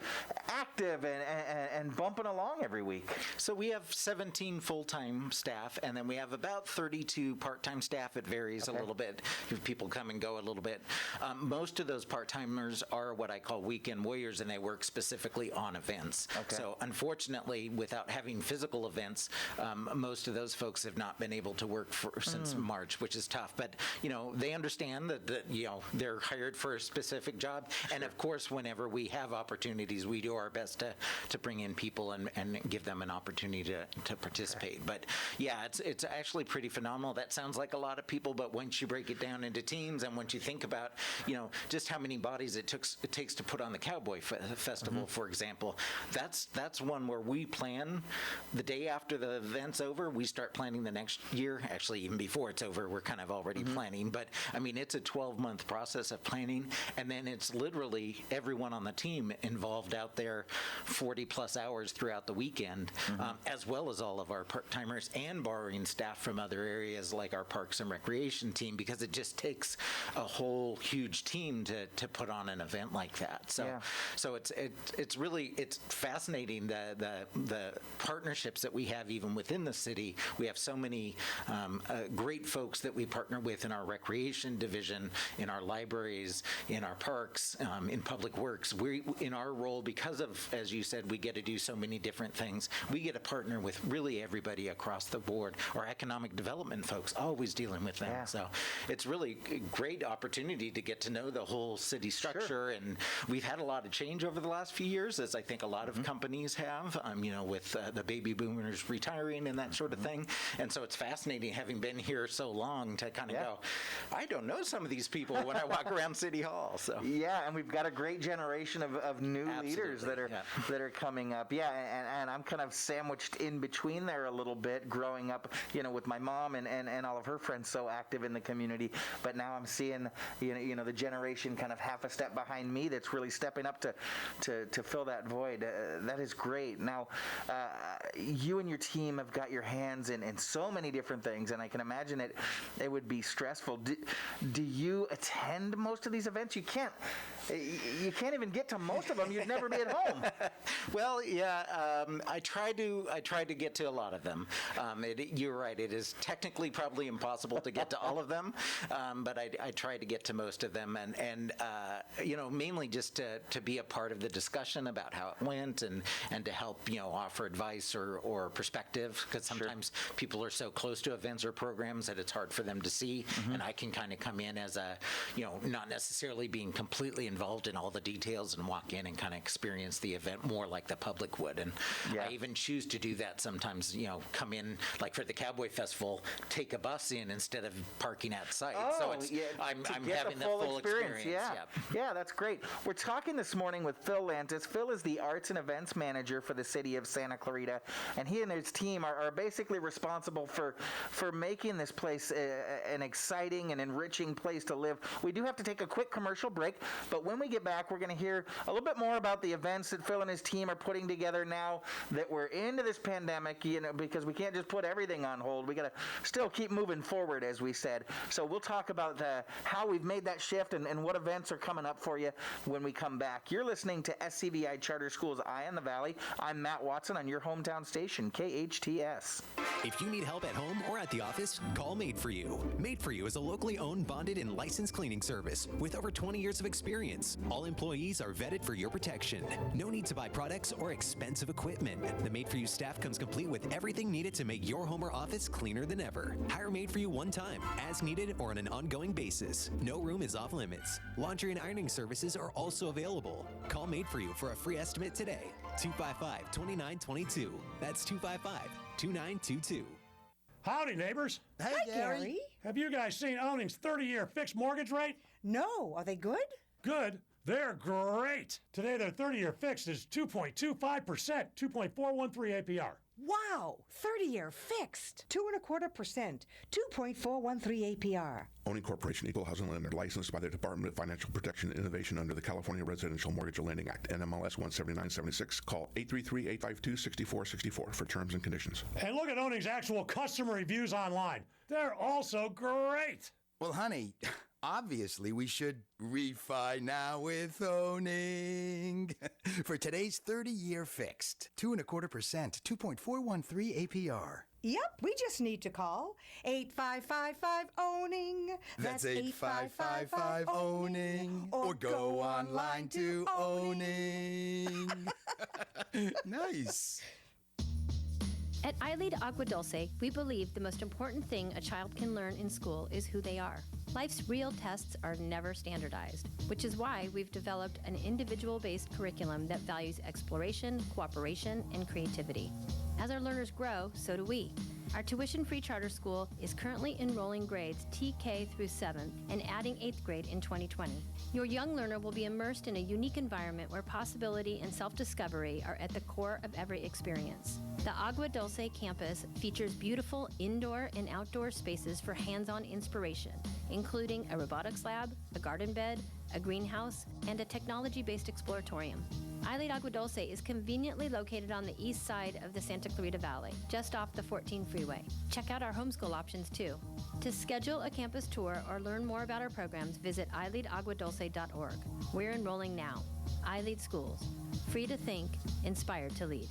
active and bumping along every week? So we have 17 full-time staff, and then we have about 32 part-time staff. It varies a little bit. People come and go a little bit. Most of those part-timers are what I call weekend warriors, and they work specifically on events. So unfortunately, without having physical events, most of those folks have not been able to work since March, which is tough. But they understand that they're hired for a specific job, and of course, whenever we have opportunities, we do our best to bring in people and give them an opportunity to participate. But yeah, it's actually pretty phenomenal. That sounds like a lot of people, but once you break it down into teams, and once you think about just how many bodies it takes to put on the Cowboy Festival, for example, that's one where we plan the day after the event's over. We start planning the next year, actually even before it's over, we're kind of already planning. But I mean, it's a 12-month process of planning, and then it's literally everyone on the team involved out there 40 plus hours throughout the weekend, as well as all of our part-timers and borrowing staff from other areas like our Parks and Recreation team, because it just takes a whole huge team to put on an event like that. So it's really fascinating, the partnerships that we have even within the city. We have so many great folks that we partner with in our recreation division, in our libraries, in our parks, in public works. We, in our role, because of, as you said, we get to do so many different things, we get to partner with really everybody across the board. Our economic development folks, always dealing with them. So it's really a great opportunity to get to know the whole city structure. And we've had a lot of change over the last few years, as I think a lot of companies have, with the baby boomers retiring and that sort of thing. And so it's fascinating, having been here so long, to kind of go, I don't know some of these people when I walk around City Hall. So and we've got a great generation of new leaders that are coming up. And I'm kind of sandwiched in between there a little bit, growing up, with my mom and all of her friends so active in the community. But now I'm seeing, the generation kind of half a step behind me that's really stepping up to fill that void. That is great. Now, you and your team have got your hands in so many different things, and I can imagine it would be stressful. Do you attend most of these events? You can't even get to most of them. You'd never be at home. Well, I try to get to a lot of them. You're right. It is technically probably impossible to get to all of them, but I try to get to most of them, and mainly just to be a part of the discussion about how it went, and to help offer advice or perspective, because sometimes people are so close to events or programs that it's hard for them to see, and I can kind of come in as a not necessarily being completely involved in all the details and walk in and kind of experience the event more like the public would. And I even choose to do that sometimes, come in, like for the Cowboy Festival, take a bus in instead of parking at site. So I'm having the full experience. Yeah, that's great. We're talking this morning with Phil Lantis. Phil is the Arts and Events Manager for the city of Santa Clarita, and he and his team are basically responsible for making this place an exciting and enriching place to live. We do have to take a quick commercial break, but when we get back, we're going to hear a little bit more about the events that Phil and his team are putting together now that we're into this pandemic, because we can't just put everything on hold. We got to still keep moving forward, as we said. So we'll talk about how we've made that shift and what events are coming up for you when we come back. You're listening to SCVI Charter Schools Eye on the Valley. I'm Matt Watson on your hometown station, KHTS. If you need help at home or at the office, call Made For You. Made For You is a locally owned, bonded, and licensed cleaning service with over 20 years of experience. All employees are vetted for your protection. No need to buy products or expensive equipment. The Made For You staff comes complete with everything needed to make your home or office cleaner than ever. Hire Made For You one time, as needed or on an ongoing basis. No room is off limits. Laundry and ironing services are also available. Call Made For You for a free estimate today. 255-2922. That's 255-2922. Howdy, neighbors. Hey, Gary. Have you guys seen Owning's 30-year fixed mortgage rate? No. Are they good? Good. They're great. Today, their 30-year fixed is 2.25%, 2.413 APR. Wow. 30-year fixed. 2.25%, 2.413 APR. Owning Corporation, Equal Housing Lender, licensed by the Department of Financial Protection and Innovation under the California Residential Mortgage Lending Act, NMLS 17976. Call 833-852-6464 for terms and conditions. And look at Owning's actual customer reviews online. They're also great. Well, honey, obviously we should refi now with Owning. For today's 30-year fixed, 2.25%, 2.413 APR. Yep, we just need to call 8555-OWNING. That's 8555-OWNING. Or go online to Owning. Nice. At iLead Agua Dulce, we believe the most important thing a child can learn in school is who they are. Life's real tests are never standardized, which is why we've developed an individual-based curriculum that values exploration, cooperation, and creativity. As our learners grow, so do we. Our tuition-free charter school is currently enrolling grades TK through 7th and adding 8th grade in 2020. Your young learner will be immersed in a unique environment where possibility and self-discovery are at the core of every experience. The Agua Dulce campus features beautiful indoor and outdoor spaces for hands-on inspiration, including a robotics lab, a garden bed, a greenhouse, and a technology-based exploratorium. iLead Agua Dulce is conveniently located on the east side of the Santa Crita Valley, just off the 14 freeway. Check out our homeschool options too. To schedule a campus tour or learn more about our programs, visit iLeadAguaDulce.org. We're enrolling now. iLead Schools. Free to think, inspired to lead.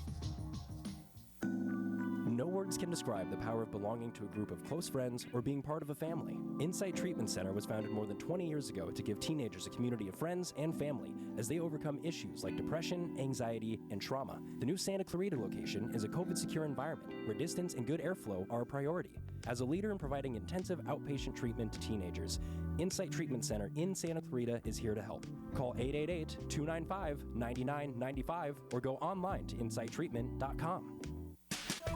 No words can describe the power of belonging to a group of close friends or being part of a family. Insight Treatment Center was founded more than 20 years ago to give teenagers a community of friends and family as they overcome issues like depression, anxiety, and trauma. The new Santa Clarita location is a COVID-secure environment where distance and good airflow are a priority. As a leader in providing intensive outpatient treatment to teenagers, Insight Treatment Center in Santa Clarita is here to help. Call 888-295-9995 or go online to insighttreatment.com.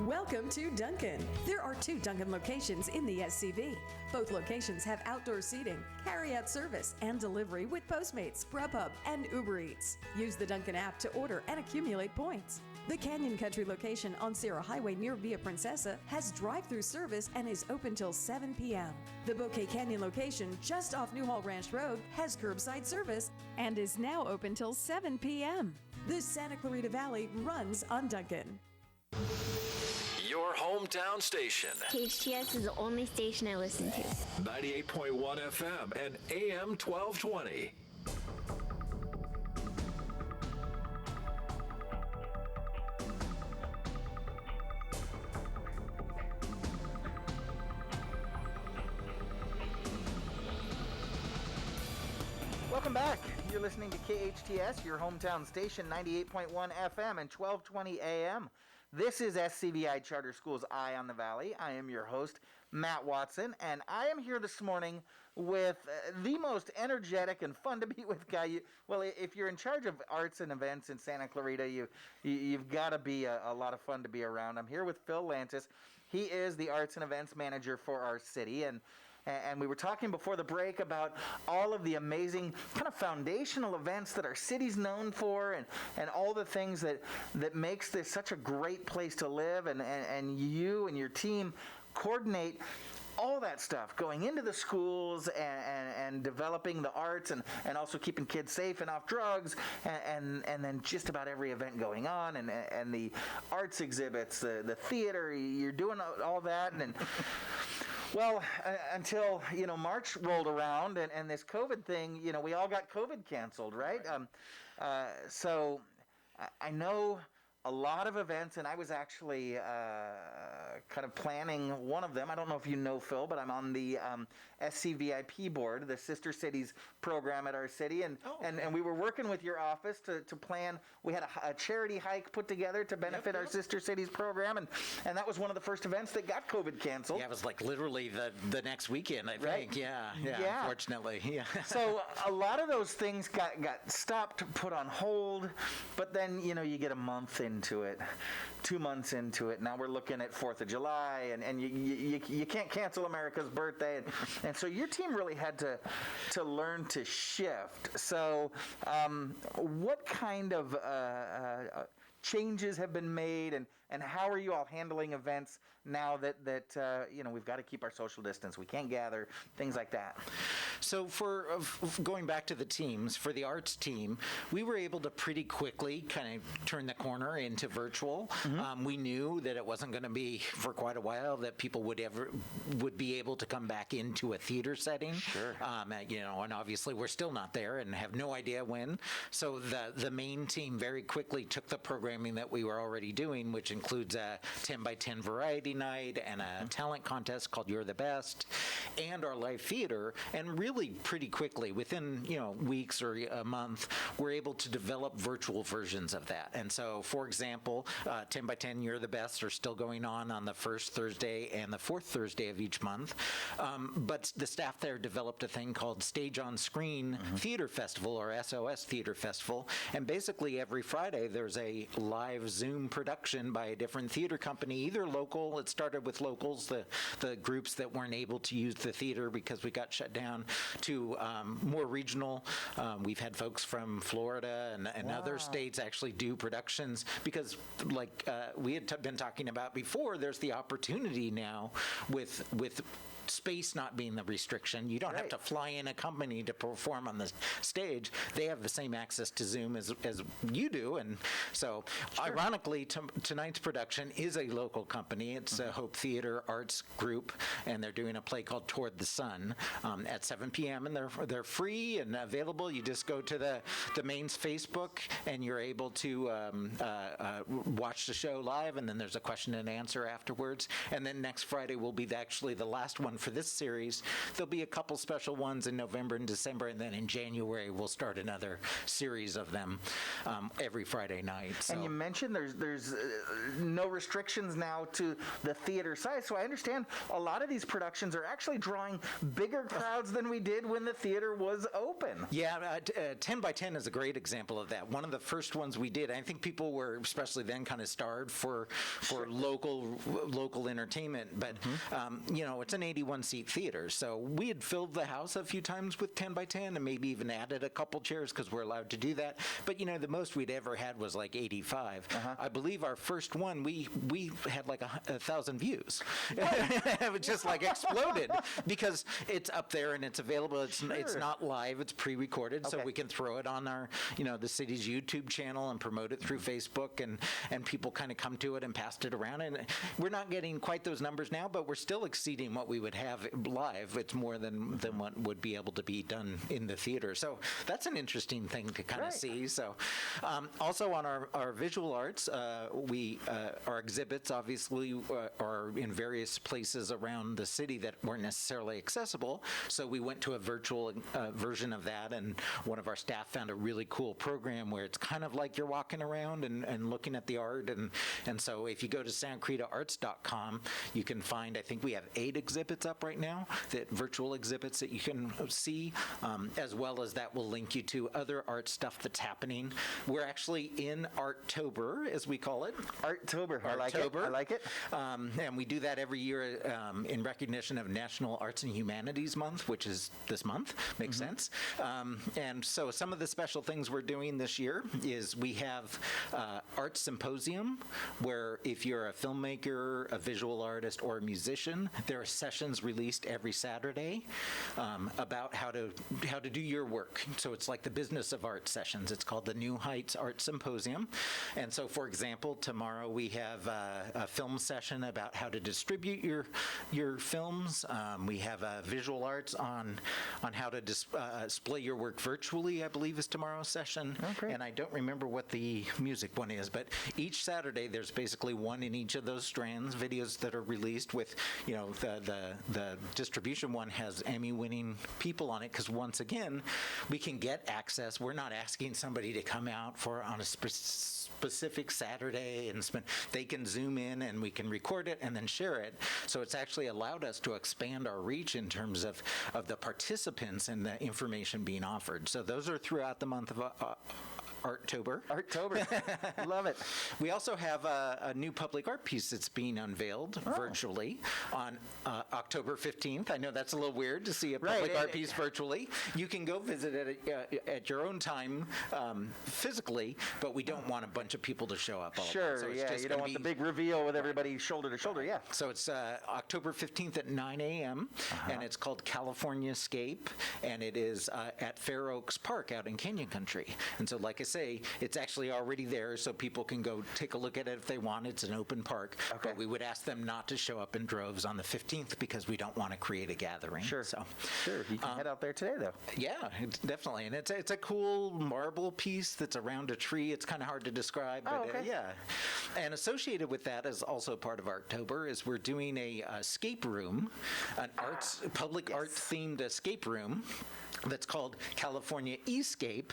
Welcome to Duncan. There are 2 Duncan locations in the SCV. Both locations have outdoor seating, carry-out service, and delivery with Postmates, Grubhub, and Uber Eats. Use the Duncan app to order and accumulate points. The Canyon Country location on Sierra Highway near Via Princesa has drive-through service and is open till 7 p.m. The Bouquet Canyon location just off Newhall Ranch Road has curbside service and is now open till 7 p.m. The Santa Clarita Valley runs on Duncan. Your hometown station. KHTS is the only station I listen to. 98.1 FM and AM 1220. Welcome back. You're listening to KHTS, your hometown station, 98.1 FM and 1220 AM. This is SCVI Charter Schools Eye on the Valley. I am your host, Matt Watson, and I am here this morning with the most energetic and fun to be with guy. If you're in charge of arts and events in Santa Clarita, you've got to be a lot of fun to be around. I'm here with Phil Lantis. He is the arts and events manager for our city, and we were talking before the break about all of the amazing kind of foundational events that our city's known for, and all the things that makes this such a great place to live, and you and your team coordinate all that stuff, going into the schools and developing the arts and also keeping kids safe and off drugs, and then just about every event going on, and the arts exhibits, the theater, you're doing all that, and well, until, March rolled around and this COVID thing, we all got COVID canceled, right? So I know a lot of events, and I was actually kind of planning one of them. I don't know if you know, Phil, but I'm on the SCVIP board, the Sister Cities program at our city, and we were working with your office to plan. We had a charity hike put together to benefit our Sister Cities program, and that was one of the first events that got COVID canceled. Yeah, it was like literally the next weekend, I think. Yeah, unfortunately. Yeah. So a lot of those things got stopped, put on hold, but then, you get a month into it, 2 months into it. Now we're looking at 4th of July, and you can't cancel America's birthday. And so your team really had to learn to shift. So what kind of changes have been made, and how are you all handling events now that we've got to keep our social distance, we can't gather, things like that? So for going back to the teams, for the arts team, we were able to pretty quickly kind of turn the corner into virtual. Mm-hmm. We knew that it wasn't going to be for quite a while that people would be able to come back into a theater setting. Sure. And obviously we're still not there and have no idea when. So the main team very quickly took the programming that we were already doing, which includes a 10x10 variety night and a talent contest called You're the Best, and our live theater, and really pretty quickly, within weeks or a month, we're able to develop virtual versions of that. And so, for example, 10x10 You're the Best are still going on the first Thursday and the fourth Thursday of each month. But the staff there developed a thing called Stage on Screen Theater Festival, or SOS Theater Festival. And basically every Friday there's a live Zoom production by a different theater company, either local. It started with locals, the groups that weren't able to use the theater because we got shut down, to more regional. We've had folks from Florida and other states actually do productions because, like we had been talking about before, there's the opportunity now with space not being the restriction. You don't have to fly in a company to perform on the stage. They have the same access to Zoom as you do. And so, ironically, tonight's production is a local company. It's a Hope Theater Arts Group, and they're doing a play called Toward the Sun at 7 p.m. And they're free and available. You just go to the main's Facebook, and you're able to watch the show live, and then there's a question and answer afterwards. And then next Friday will be actually the last one for this series. There'll be a couple special ones in November and December, and then in January we'll start another series of them every Friday night. So. And you mentioned there's no restrictions now to the theater size, so I understand a lot of these productions are actually drawing bigger crowds than we did when the theater was open. Yeah, 10x10 is a great example of that. One of the first ones we did, I think people were, especially then, kind of starved for local entertainment, but it's an 81-seat theater, so we had filled the house a few times with 10x10 and maybe even added a couple chairs because we're allowed to do that. But the most we'd ever had was like 85. I believe our first one, we had like 1,000 views. It was just like exploded because it's up there and it's available. It's not live, it's pre-recorded, so we can throw it on our the city's YouTube channel and promote it through Facebook, and people kind of come to it and passed it around. And we're not getting quite those numbers now, but we're still exceeding what we would have live. It's more than what would be able to be done in the theater. So that's an interesting thing to kind of see. So also on our visual arts, our exhibits obviously are in various places around the city that weren't necessarily accessible. So we went to a virtual version of that, and one of our staff found a really cool program where it's kind of like you're walking around and looking at the art. And so if you go to SantaCritaArts.com, you can find, I think we have 8 exhibits up right now, virtual exhibits that you can see, as well as that will link you to other art stuff that's happening. We're actually in Arttober, as we call it. Arttober. I like it. I like it. And we do that every year in recognition of National Arts and Humanities Month, which is this month. Makes sense. And so some of the special things we're doing this year is we have Art Symposium, where if you're a filmmaker, a visual artist, or a musician, there are sessions released every Saturday about how to do your work. So it's like the business of art sessions. It's called the New Heights Art Symposium. And so, for example, tomorrow we have a film session about how to distribute your films. We have visual arts on how to display your work virtually, I believe is tomorrow's session. And I don't remember what the music one is, but each Saturday there's basically one in each of those strands, videos that are released with, the distribution one has Emmy-winning people on it, because once again, we can get access. We're not asking somebody to come out on a specific Saturday and they can zoom in and we can record it and then share it. So it's actually allowed us to expand our reach in terms of the participants and the information being offered. So those are throughout the month of Arttober. Love it. We also have a new public art piece that's being unveiled virtually on October 15th. I know that's a little weird to see a public art piece virtually. You can go visit it at your own time physically, but we don't want a bunch of people to show up all at once. So it's just you don't want the big reveal with everybody shoulder to shoulder, So it's October 15th at 9 a.m., and it's called California Scape, and it is at Fair Oaks Park out in Canyon Country. And so, like I say, it's actually already there, so people can go take a look at it if they want. It's an open park, but we would ask them not to show up in droves on the 15th because we don't want to create a gathering. Sure, you can head out there today, though. Yeah, definitely, and it's a cool marble piece that's around a tree. It's kind of hard to describe, but and associated with that is also part of Arttober is we're doing a escape room, an public art themed escape room that's called California Escape,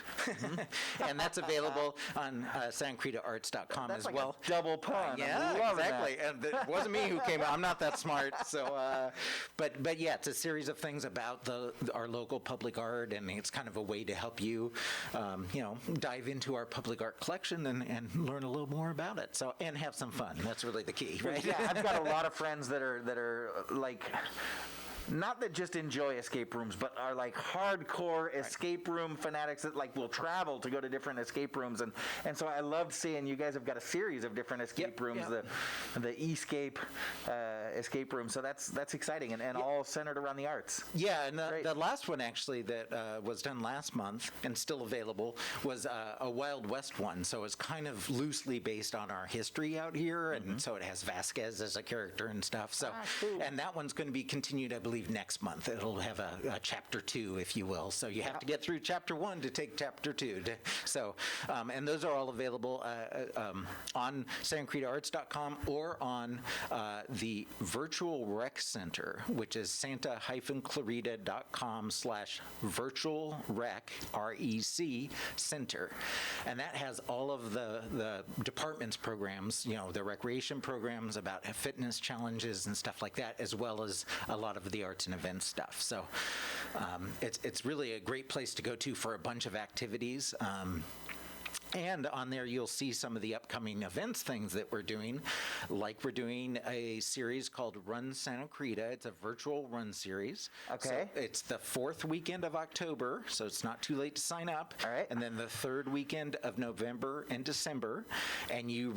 and that's available on SantaCritaArts.com as like well. A double pun. Yeah, exactly. And it wasn't me who came out. I'm not that smart. So, but yeah, it's a series of things about our local public art, and it's kind of a way to help you, dive into our public art collection and learn a little more about it. So, and have some fun. That's really the key, right? Yeah, I've got a lot of friends that are like, not that just enjoy escape rooms, but are like hardcore escape room fanatics that like will travel to go to different escape rooms. And so I loved seeing you guys have got a series of different escape rooms, the Escape escape room. So that's exciting and all centered around the arts. Yeah, and the last one actually that was done last month and still available was a Wild West one. So it's kind of loosely based on our history out here. And so it has Vasquez as a character and stuff. So, and that one's going to be continued, I believe, next month. It'll have a chapter 2, if you will. So you have to get through chapter 1 to take chapter 2. So, and those are all available on SantaCritaArts.com or on the Virtual Rec Center, which is Santa-Clarita.com/virtual rec, REC center. And that has all of the department's programs, the recreation programs about fitness challenges and stuff like that, as well as a lot of the arts and events stuff. So it's really a great place to go to for a bunch of activities. And on there, you'll see some of the upcoming events things that we're doing. Like we're doing a series called Run Santa Crita. It's a virtual run series. Okay. So it's the 4th weekend of October, so it's not too late to sign up. All right. And then the 3rd weekend of November and December. And you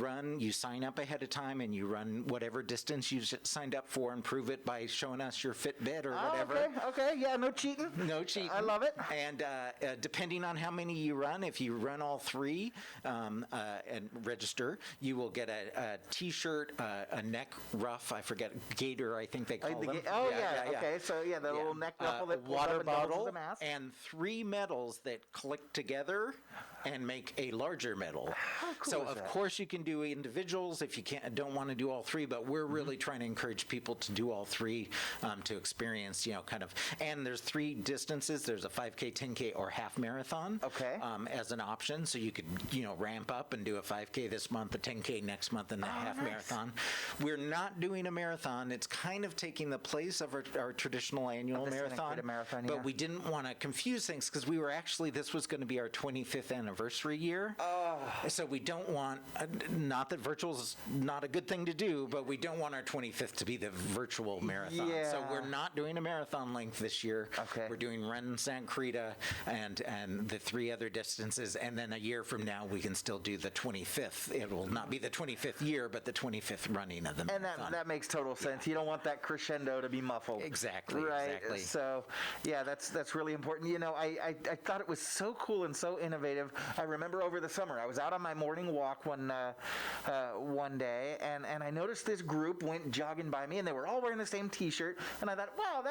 sign up ahead of time, and you run whatever distance you signed up for and prove it by showing us your Fitbit or whatever. Okay. Yeah, no cheating. No cheating. I love it. And depending on how many you run, if you run all 3, free and register. You will get a T-shirt, a neck ruff. I forget, gaiter, I think they call them. Okay, so the little neck ruffle that pulls water up and doubles as bottle, a mask. and 3 medals that click together and make a larger medal. How cool So is of that? course you can do individuals if you don't want to do all 3, but we're really trying to encourage people to do all 3 to experience, kind of. And there's 3 distances. There's a 5K, 10K, or half marathon. As an option, so you could ramp up and do a 5K this month, a 10K next month, and a half marathon. We're not doing a marathon. It's kind of taking the place of our traditional annual the Santa marathon. Crita Marathon, but yeah. we didn't want to confuse things because this was going to be our 25th anniversary year. So we don't want, not that virtual is not a good thing to do, but we don't want our 25th to be the virtual marathon. Yeah. So we're not doing a marathon length this year. We're doing Run Santa Crita and the 3 other distances, and then a year from now we can still do the 25th. It will not be the 25th year, but the 25th running of the marathon. And that makes total sense. You don't want that crescendo to be muffled. Exactly. Right. Exactly. So, yeah, that's really important. I thought it was so cool and so innovative. I remember over the summer, I was out on my morning walk one day, and I noticed this group went jogging by me, and they were all wearing the same T-shirt, and I thought, wow,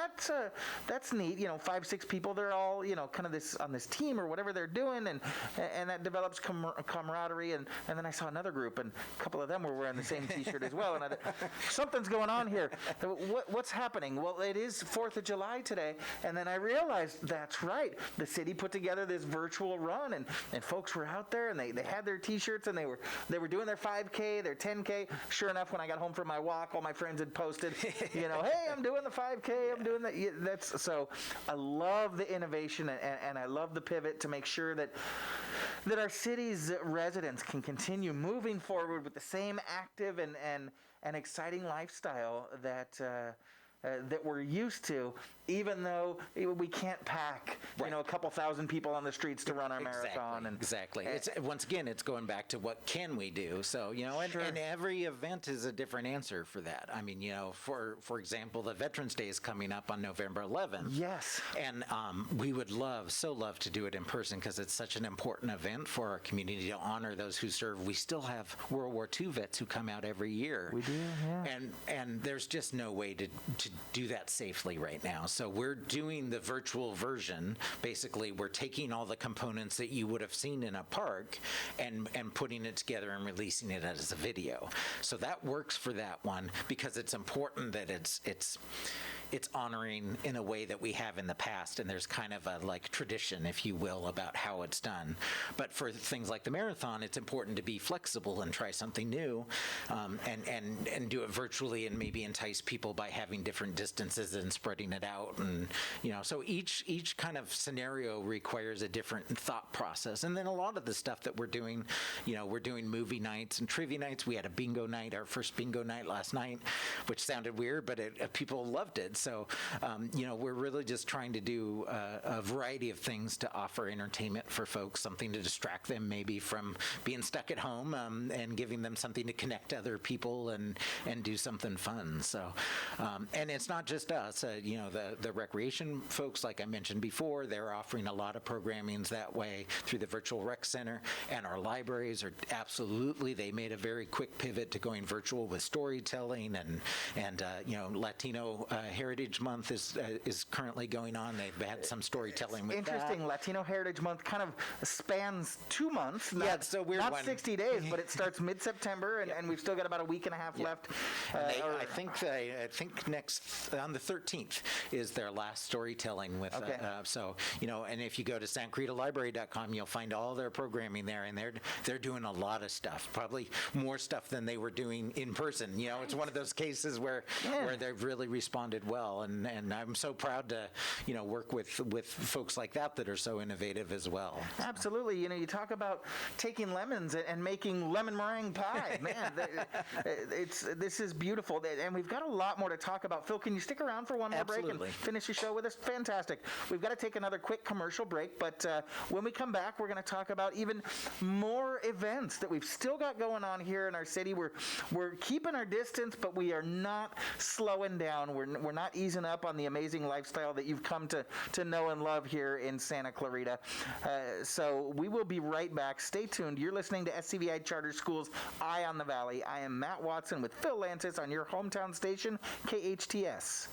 that's neat. 5, 6 people, they're all kind of on this team or whatever they're doing, and that develops camaraderie. And then I saw another group, and a couple of them were wearing the same T-shirt as well, and I thought, something's going on here. What's happening? Well, it is 4th of July today, and then I realized that's right. The city put together this virtual run, and folks were out there, and they had their T-shirts, and they were doing their 5K, their 10K. Sure enough, when I got home from my walk, all my friends had posted, hey, I'm doing the 5K, I'm doing that. So I love the innovation, and I love the pivot to make sure that our city's residents can continue moving forward with the same active and exciting lifestyle that we're used to, even though we can't pack, a couple thousand people on the streets to run our marathon. Exactly. Once again, it's going back to what can we do. So, and every event is a different answer for that. I mean, for example, the Veterans Day is coming up on November 11th. Yes. And we would so love to do it in person because it's such an important event for our community to honor those who serve. We still have World War II vets who come out every year. We do, yeah. And there's just no way to do that safely right now. So we're doing the virtual version. Basically, we're taking all the components that you would have seen in a park and putting it together and releasing it as a video. So that works for that one because it's important that it's honoring in a way that we have in the past, and there's kind of a tradition, if you will, about how it's done. But for things like the marathon, it's important to be flexible and try something new, and do it virtually and maybe entice people by having different distances and spreading it out. And so each kind of scenario requires a different thought process. And then a lot of the stuff that we're doing, we're doing movie nights and trivia nights. We had a bingo night, our first bingo night last night, which sounded weird, but people loved it. So, we're really just trying to do a variety of things to offer entertainment for folks, something to distract them maybe from being stuck at home, and giving them something to connect to other people and do something fun. So, and it's not just us, the recreation folks, like I mentioned before, they're offering a lot of programmings that way through the virtual rec center, and our libraries are absolutely, they made a very quick pivot to going virtual with storytelling and Latino Heritage Month is currently going on. They've had some storytelling with Interesting. that. Latino Heritage Month kind of spans 2 months. It's a weird not one. 60 days, but it starts mid-September, and we've still got about a week and a half left. I think next on the 13th is their last storytelling with. And if you go to SantaCritaLibrary.com, you'll find all their programming there, and they're doing a lot of stuff, probably more stuff than they were doing in person. It's one of those cases where they've really responded well, and I'm so proud to work with folks like that are so innovative as well. Absolutely. You talk about taking lemons and making lemon meringue pie. Man, this is beautiful, and we've got a lot more to talk about. Phil, can you stick around for one more break and finish your show with us? Fantastic. We've got to take another quick commercial break, but when we come back, we're going to talk about even more events that we've still got going on here in our city. We're keeping our distance, but we are not slowing down. We're not not easing up on the amazing lifestyle that you've come to know and love here in Santa Clarita. So we will be right back. Stay tuned. You're listening to SCVI Charter Schools Eye on the Valley. I am Matt Watson with Phil Lantis on your hometown station, KHTS.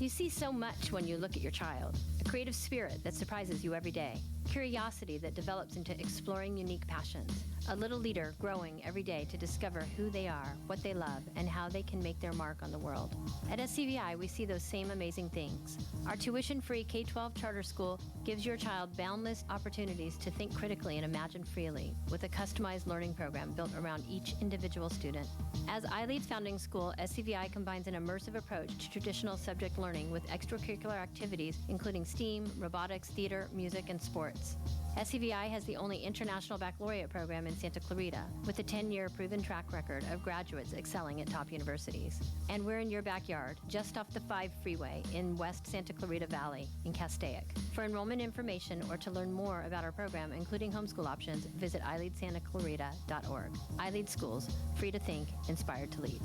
You see so much when you look at your child. A creative spirit that surprises you every day. Curiosity that develops into exploring unique passions. A little leader growing every day to discover who they are, what they love, and how they can make their mark on the world. At SCVI, we see those same amazing things. Our tuition-free K-12 charter school gives your child boundless opportunities to think critically and imagine freely, with a customized learning program built around each individual student. As iLead Founding School, SCVI combines an immersive approach to traditional subject learning with extracurricular activities, including STEAM, robotics, theater, music, and sports. SCVI has the only international baccalaureate program in Santa Clarita, with a 10-year proven track record of graduates excelling at top universities. And we're in your backyard, just off the 5 freeway in West Santa Clarita Valley in Castaic. For enrollment information or to learn more about our program, including homeschool options, visit iLeadSantaClarita.org. iLead Schools, free to think, inspired to lead.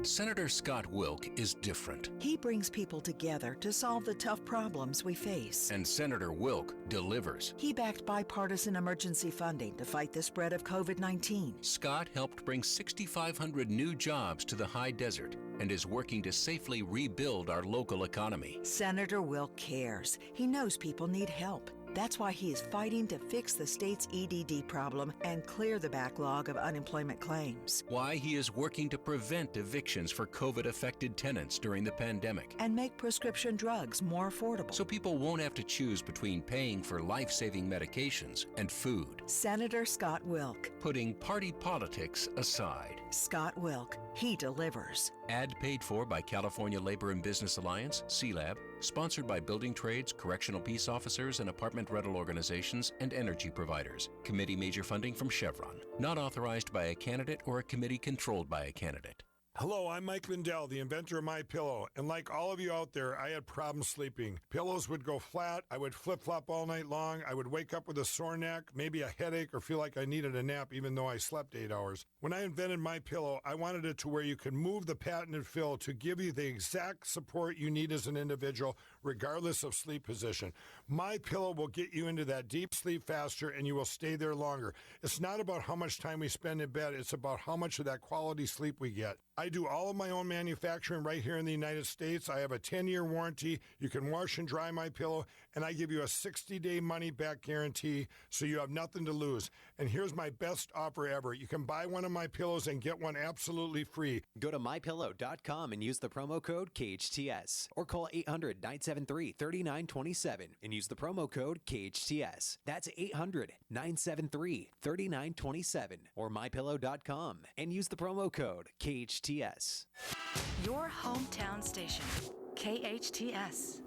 Senator Scott Wilk is different. He brings people together to solve the tough problems we face. And Senator Wilk delivers. He backed bipartisan emergency funding to fight the spread of COVID-19. Scott helped bring 6,500 new jobs to the high desert and is working to safely rebuild our local economy. Senator Wilk cares. He knows people need help. That's why he is fighting to fix the state's EDD problem and clear the backlog of unemployment claims. Why he is working to prevent evictions for COVID-affected tenants during the pandemic. And make prescription drugs more affordable. So people won't have to choose between paying for life-saving medications and food. Senator Scott Wilk. Putting party politics aside. Scott Wilk. He delivers. Ad paid for by California Labor and Business Alliance, CLAB, sponsored by building trades, correctional peace officers, and apartment rental organizations, and energy providers. Committee major funding from Chevron. Not authorized by a candidate or a committee controlled by a candidate. Hello, I'm Mike Lindell, the inventor of MyPillow, and like all of you out there, I had problems sleeping. Pillows would go flat, I would flip-flop all night long, I would wake up with a sore neck, maybe a headache, or feel like I needed a nap even though I slept 8 hours. When I invented MyPillow, I wanted it to where you can move the patented fill to give you the exact support you need as an individual, regardless of sleep position. MyPillow will get you into that deep sleep faster, and you will stay there longer. It's not about how much time we spend in bed, it's about how much of that quality sleep we get. I do all of my own manufacturing right here in the United States. I have a 10-year warranty. You can wash and dry my pillow, and I give you a 60-day money-back guarantee, so you have nothing to lose. And here's my best offer ever. You can buy one of my pillows and get one absolutely free. Go to mypillow.com and use the promo code KHTS, or call 800-973-3927 and use the promo code KHTS. That's 800-973-3927 or mypillow.com and use the promo code KHTS. Your hometown station, KHTS.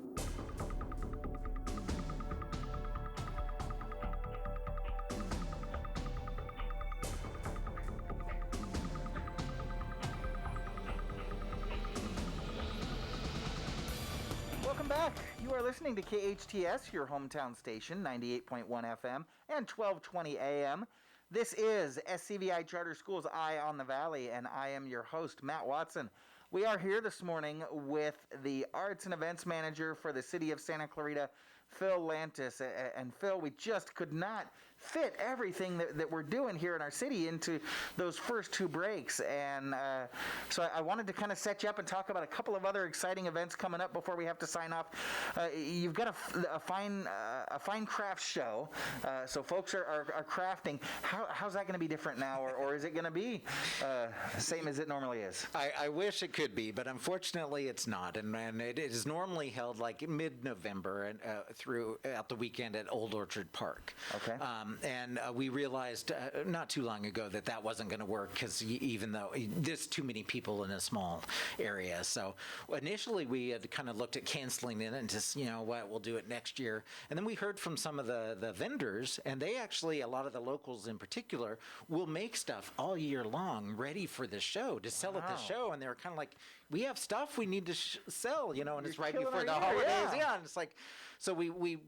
Welcome back. You are listening to KHTS, your hometown station, 98.1 FM and 1220 AM. This is SCVI Charter Schools Eye on the Valley, and I am your host, Matt Watson. We are here this morning with the Arts and Events Manager for the City of Santa Clarita, Phil Lantis. And Phil, we just could not fit everything that we're doing here in our city into those first 2 breaks. And so I wanted to kind of set you up and talk about a couple of other exciting events coming up before we have to sign off. You've got a fine craft show, so folks are crafting. How's that going to be different now, or is it going to be same as it normally is? I wish it could be, but unfortunately it's not. And it is normally held like mid-November and throughout the weekend at Old Orchard Park. Okay. And we realized not too long ago that wasn't going to work because even though there's too many people in a small area. So initially we had kind of looked at canceling it and just, we'll do it next year. And then we heard from some of the vendors, and they actually, a lot of the locals in particular, will make stuff all year long ready for the show, to sell at the show. And they were kind of like, we have stuff we need to sell, and it's right before the holidays. Yeah, and it's like, So we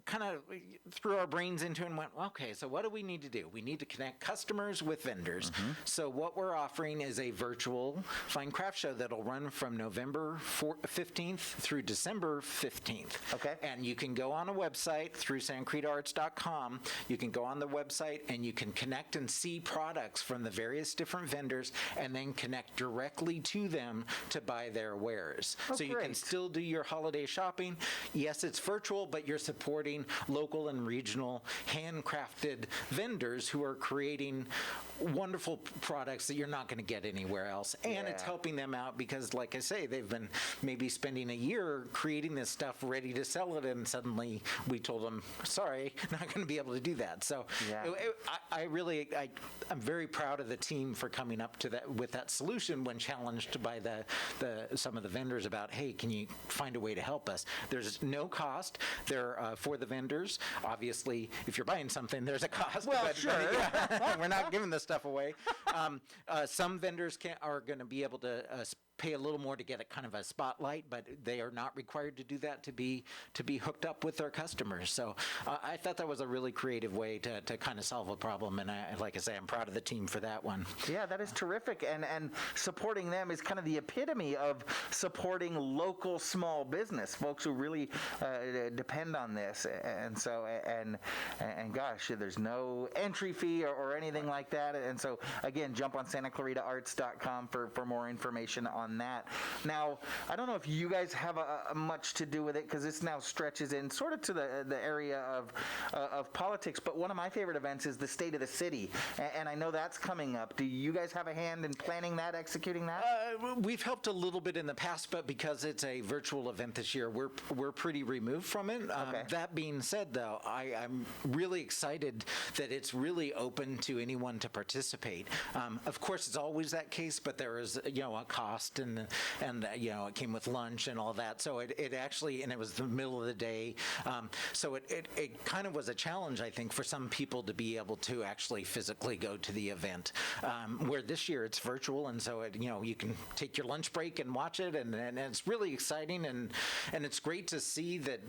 kind of threw our brains into it and went, okay, so what do we need to do? We need to connect customers with vendors. So what we're offering is a virtual fine craft show that'll run from November 15th through December 15th. Okay. And you can go on a website through SantaCritaArts.com. You can go on the website and you can connect and see products from the various different vendors and then connect directly to them to buy their wares. So you can still do your holiday shopping. Yes, it's virtual, but you're supporting local and regional handcrafted vendors who are creating wonderful products that you're not going to get anywhere else. And it's helping them out because, like I say, they've been maybe spending a year creating this stuff ready to sell it, and suddenly we told them, sorry, not going to be able to do that. So I'm very proud of the team for coming up to that with that solution when challenged by some of the vendors about, hey, can you find a way to help us? There's no cost there for the vendors. Obviously, if you're buying something, there's a cost. Well, sure. We're not giving this stuff away. Some vendors are going to be able to pay a little more to get a kind of a spotlight, but they are not required to do that to be hooked up with their customers. So I thought that was a really creative way to kind of solve a problem, and like I say, I'm proud of the team for that one. Yeah, that is terrific, and supporting them is kind of the epitome of supporting local small business, folks who really depend on this, and so and gosh, there's no entry fee or anything like that, and so again, jump on SantaClaridaArts.com for more information on that. Now, I don't know if you guys have much to do with it because this now stretches in sort of to the area of politics, but one of my favorite events is the State of the City, and I know that's coming up. Do you guys have a hand in planning that, executing that? We've helped a little bit in the past, but because it's a virtual event this year, we're pretty removed from it. That being said, though, I'm really excited that it's really open to anyone to participate. Of course, it's always that case, but there is a cost, and it came with lunch and all that. So it actually, and it was the middle of the day, so it kind of was a challenge, I think, for some people to be able to actually physically go to the event. Where this year it's virtual, and so you can take your lunch break and watch it, and it's really exciting, and it's great to see that,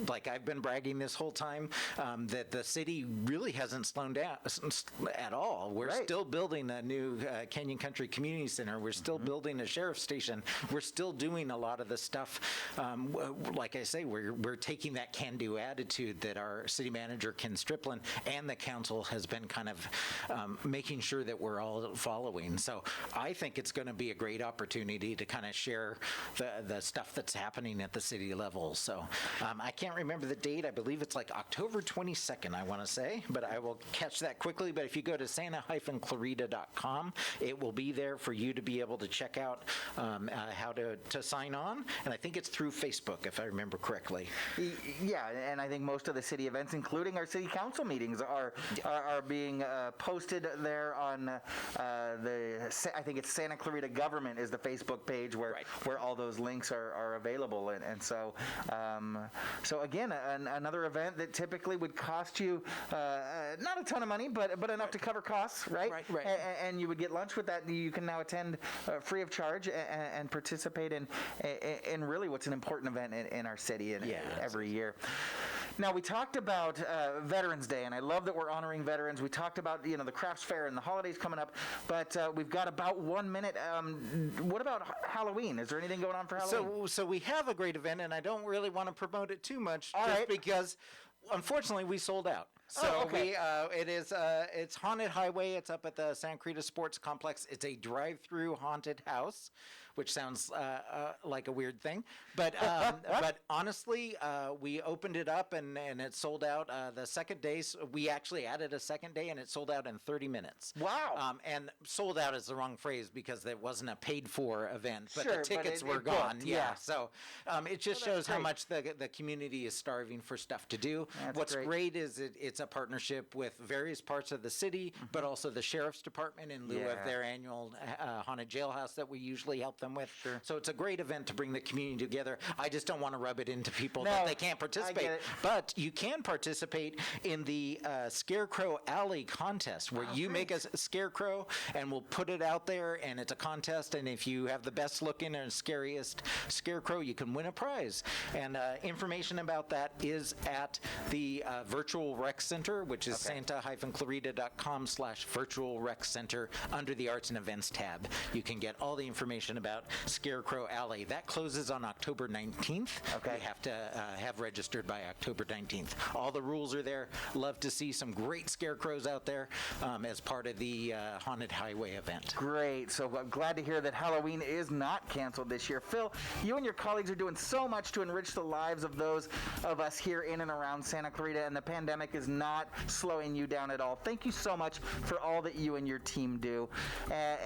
like I've been bragging this whole time, that the city really hasn't slowed down at all. We're still building a new Canyon Country Community Center. We're still building a sheriff's station. We're still doing a lot of the stuff. Like I say, we're taking that can-do attitude that our city manager, Ken Striplin, and the council has been kind of making sure that we're all following. So I think it's going to be a great opportunity to kind of share the stuff that's happening at the city level. So I can't remember the date. I believe it's like October 22nd, I want to say, but I will catch that quickly. But if you go to santa-clarita.com, it will be there for you to be able to check out how to sign on. And I think it's through Facebook, if I remember correctly. Yeah, and I think most of the city events, including our city council meetings, are being posted there on I think it's Santa Clarita Government is the Facebook page where all those links are available, and so again, another event that typically would cost you not a ton of money, but enough to cover costs, right? Right. And you would get lunch with that. You can now attend free of charge and participate in really what's an important event in our city every year. Now, we talked about Veterans Day, and I love that we're honoring veterans. We talked about the crafts fair and the holidays coming up, but we've got about 1 minute. What about Halloween? Is there anything going on for Halloween? So we have a great event, and I don't really want to promote it too much, because unfortunately we sold out. So it's Haunted Highway. It's up at the Santa Crita Sports Complex. It's a drive-through haunted house, which sounds like a weird thing. But honestly, we opened it up and it sold out the second day. So we actually added a second day and it sold out in 30 minutes. Wow. And sold out is the wrong phrase because it wasn't a paid-for event, but sure, the tickets were gone. Yeah. So it just shows how much the community is starving for stuff to do. What's great is it's a partnership with various parts of the city, but also the Sheriff's Department in lieu of their annual haunted jailhouse that we usually help them with. Sure. So it's a great event to bring the community together. I just don't want to rub it into people No, that they can't I participate. get it. But you can participate in the Scarecrow Alley contest, where you make a scarecrow and we'll put it out there, and it's a contest. And if you have the best looking and scariest scarecrow, you can win a prize. And information about that is at the Virtual Rec Center, which is santa-clarita.com/virtual rec center under the Arts and Events tab. You can get all the information about Scarecrow Alley. That closes on October 19th. Okay. You have to have registered by October 19th. All the rules are there. Love to see some great scarecrows out there as part of the Haunted Highway event. Great. So I'm glad to hear that Halloween is not canceled this year. Phil, you and your colleagues are doing so much to enrich the lives of those of us here in and around Santa Crita, and the pandemic is not slowing you down at all. Thank you so much for all that you and your team do.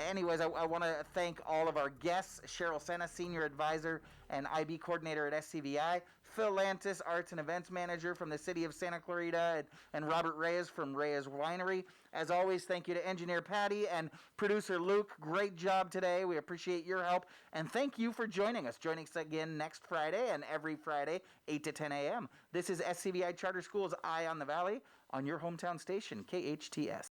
Anyways, I want to thank all of our guests, Cheryl Sena, Senior Advisor and IB Coordinator at SCVI, Phil Lantis, Arts and Events Manager from the City of Santa Clarita, and Robert Reyes from Reyes Winery. As always, thank you to Engineer Patty and Producer Luke. Great job today. We appreciate your help. And thank you for joining us. Joining us again next Friday and every Friday, 8 to 10 a.m. This is SCVI Charter School's Eye on the Valley on your hometown station, KHTS.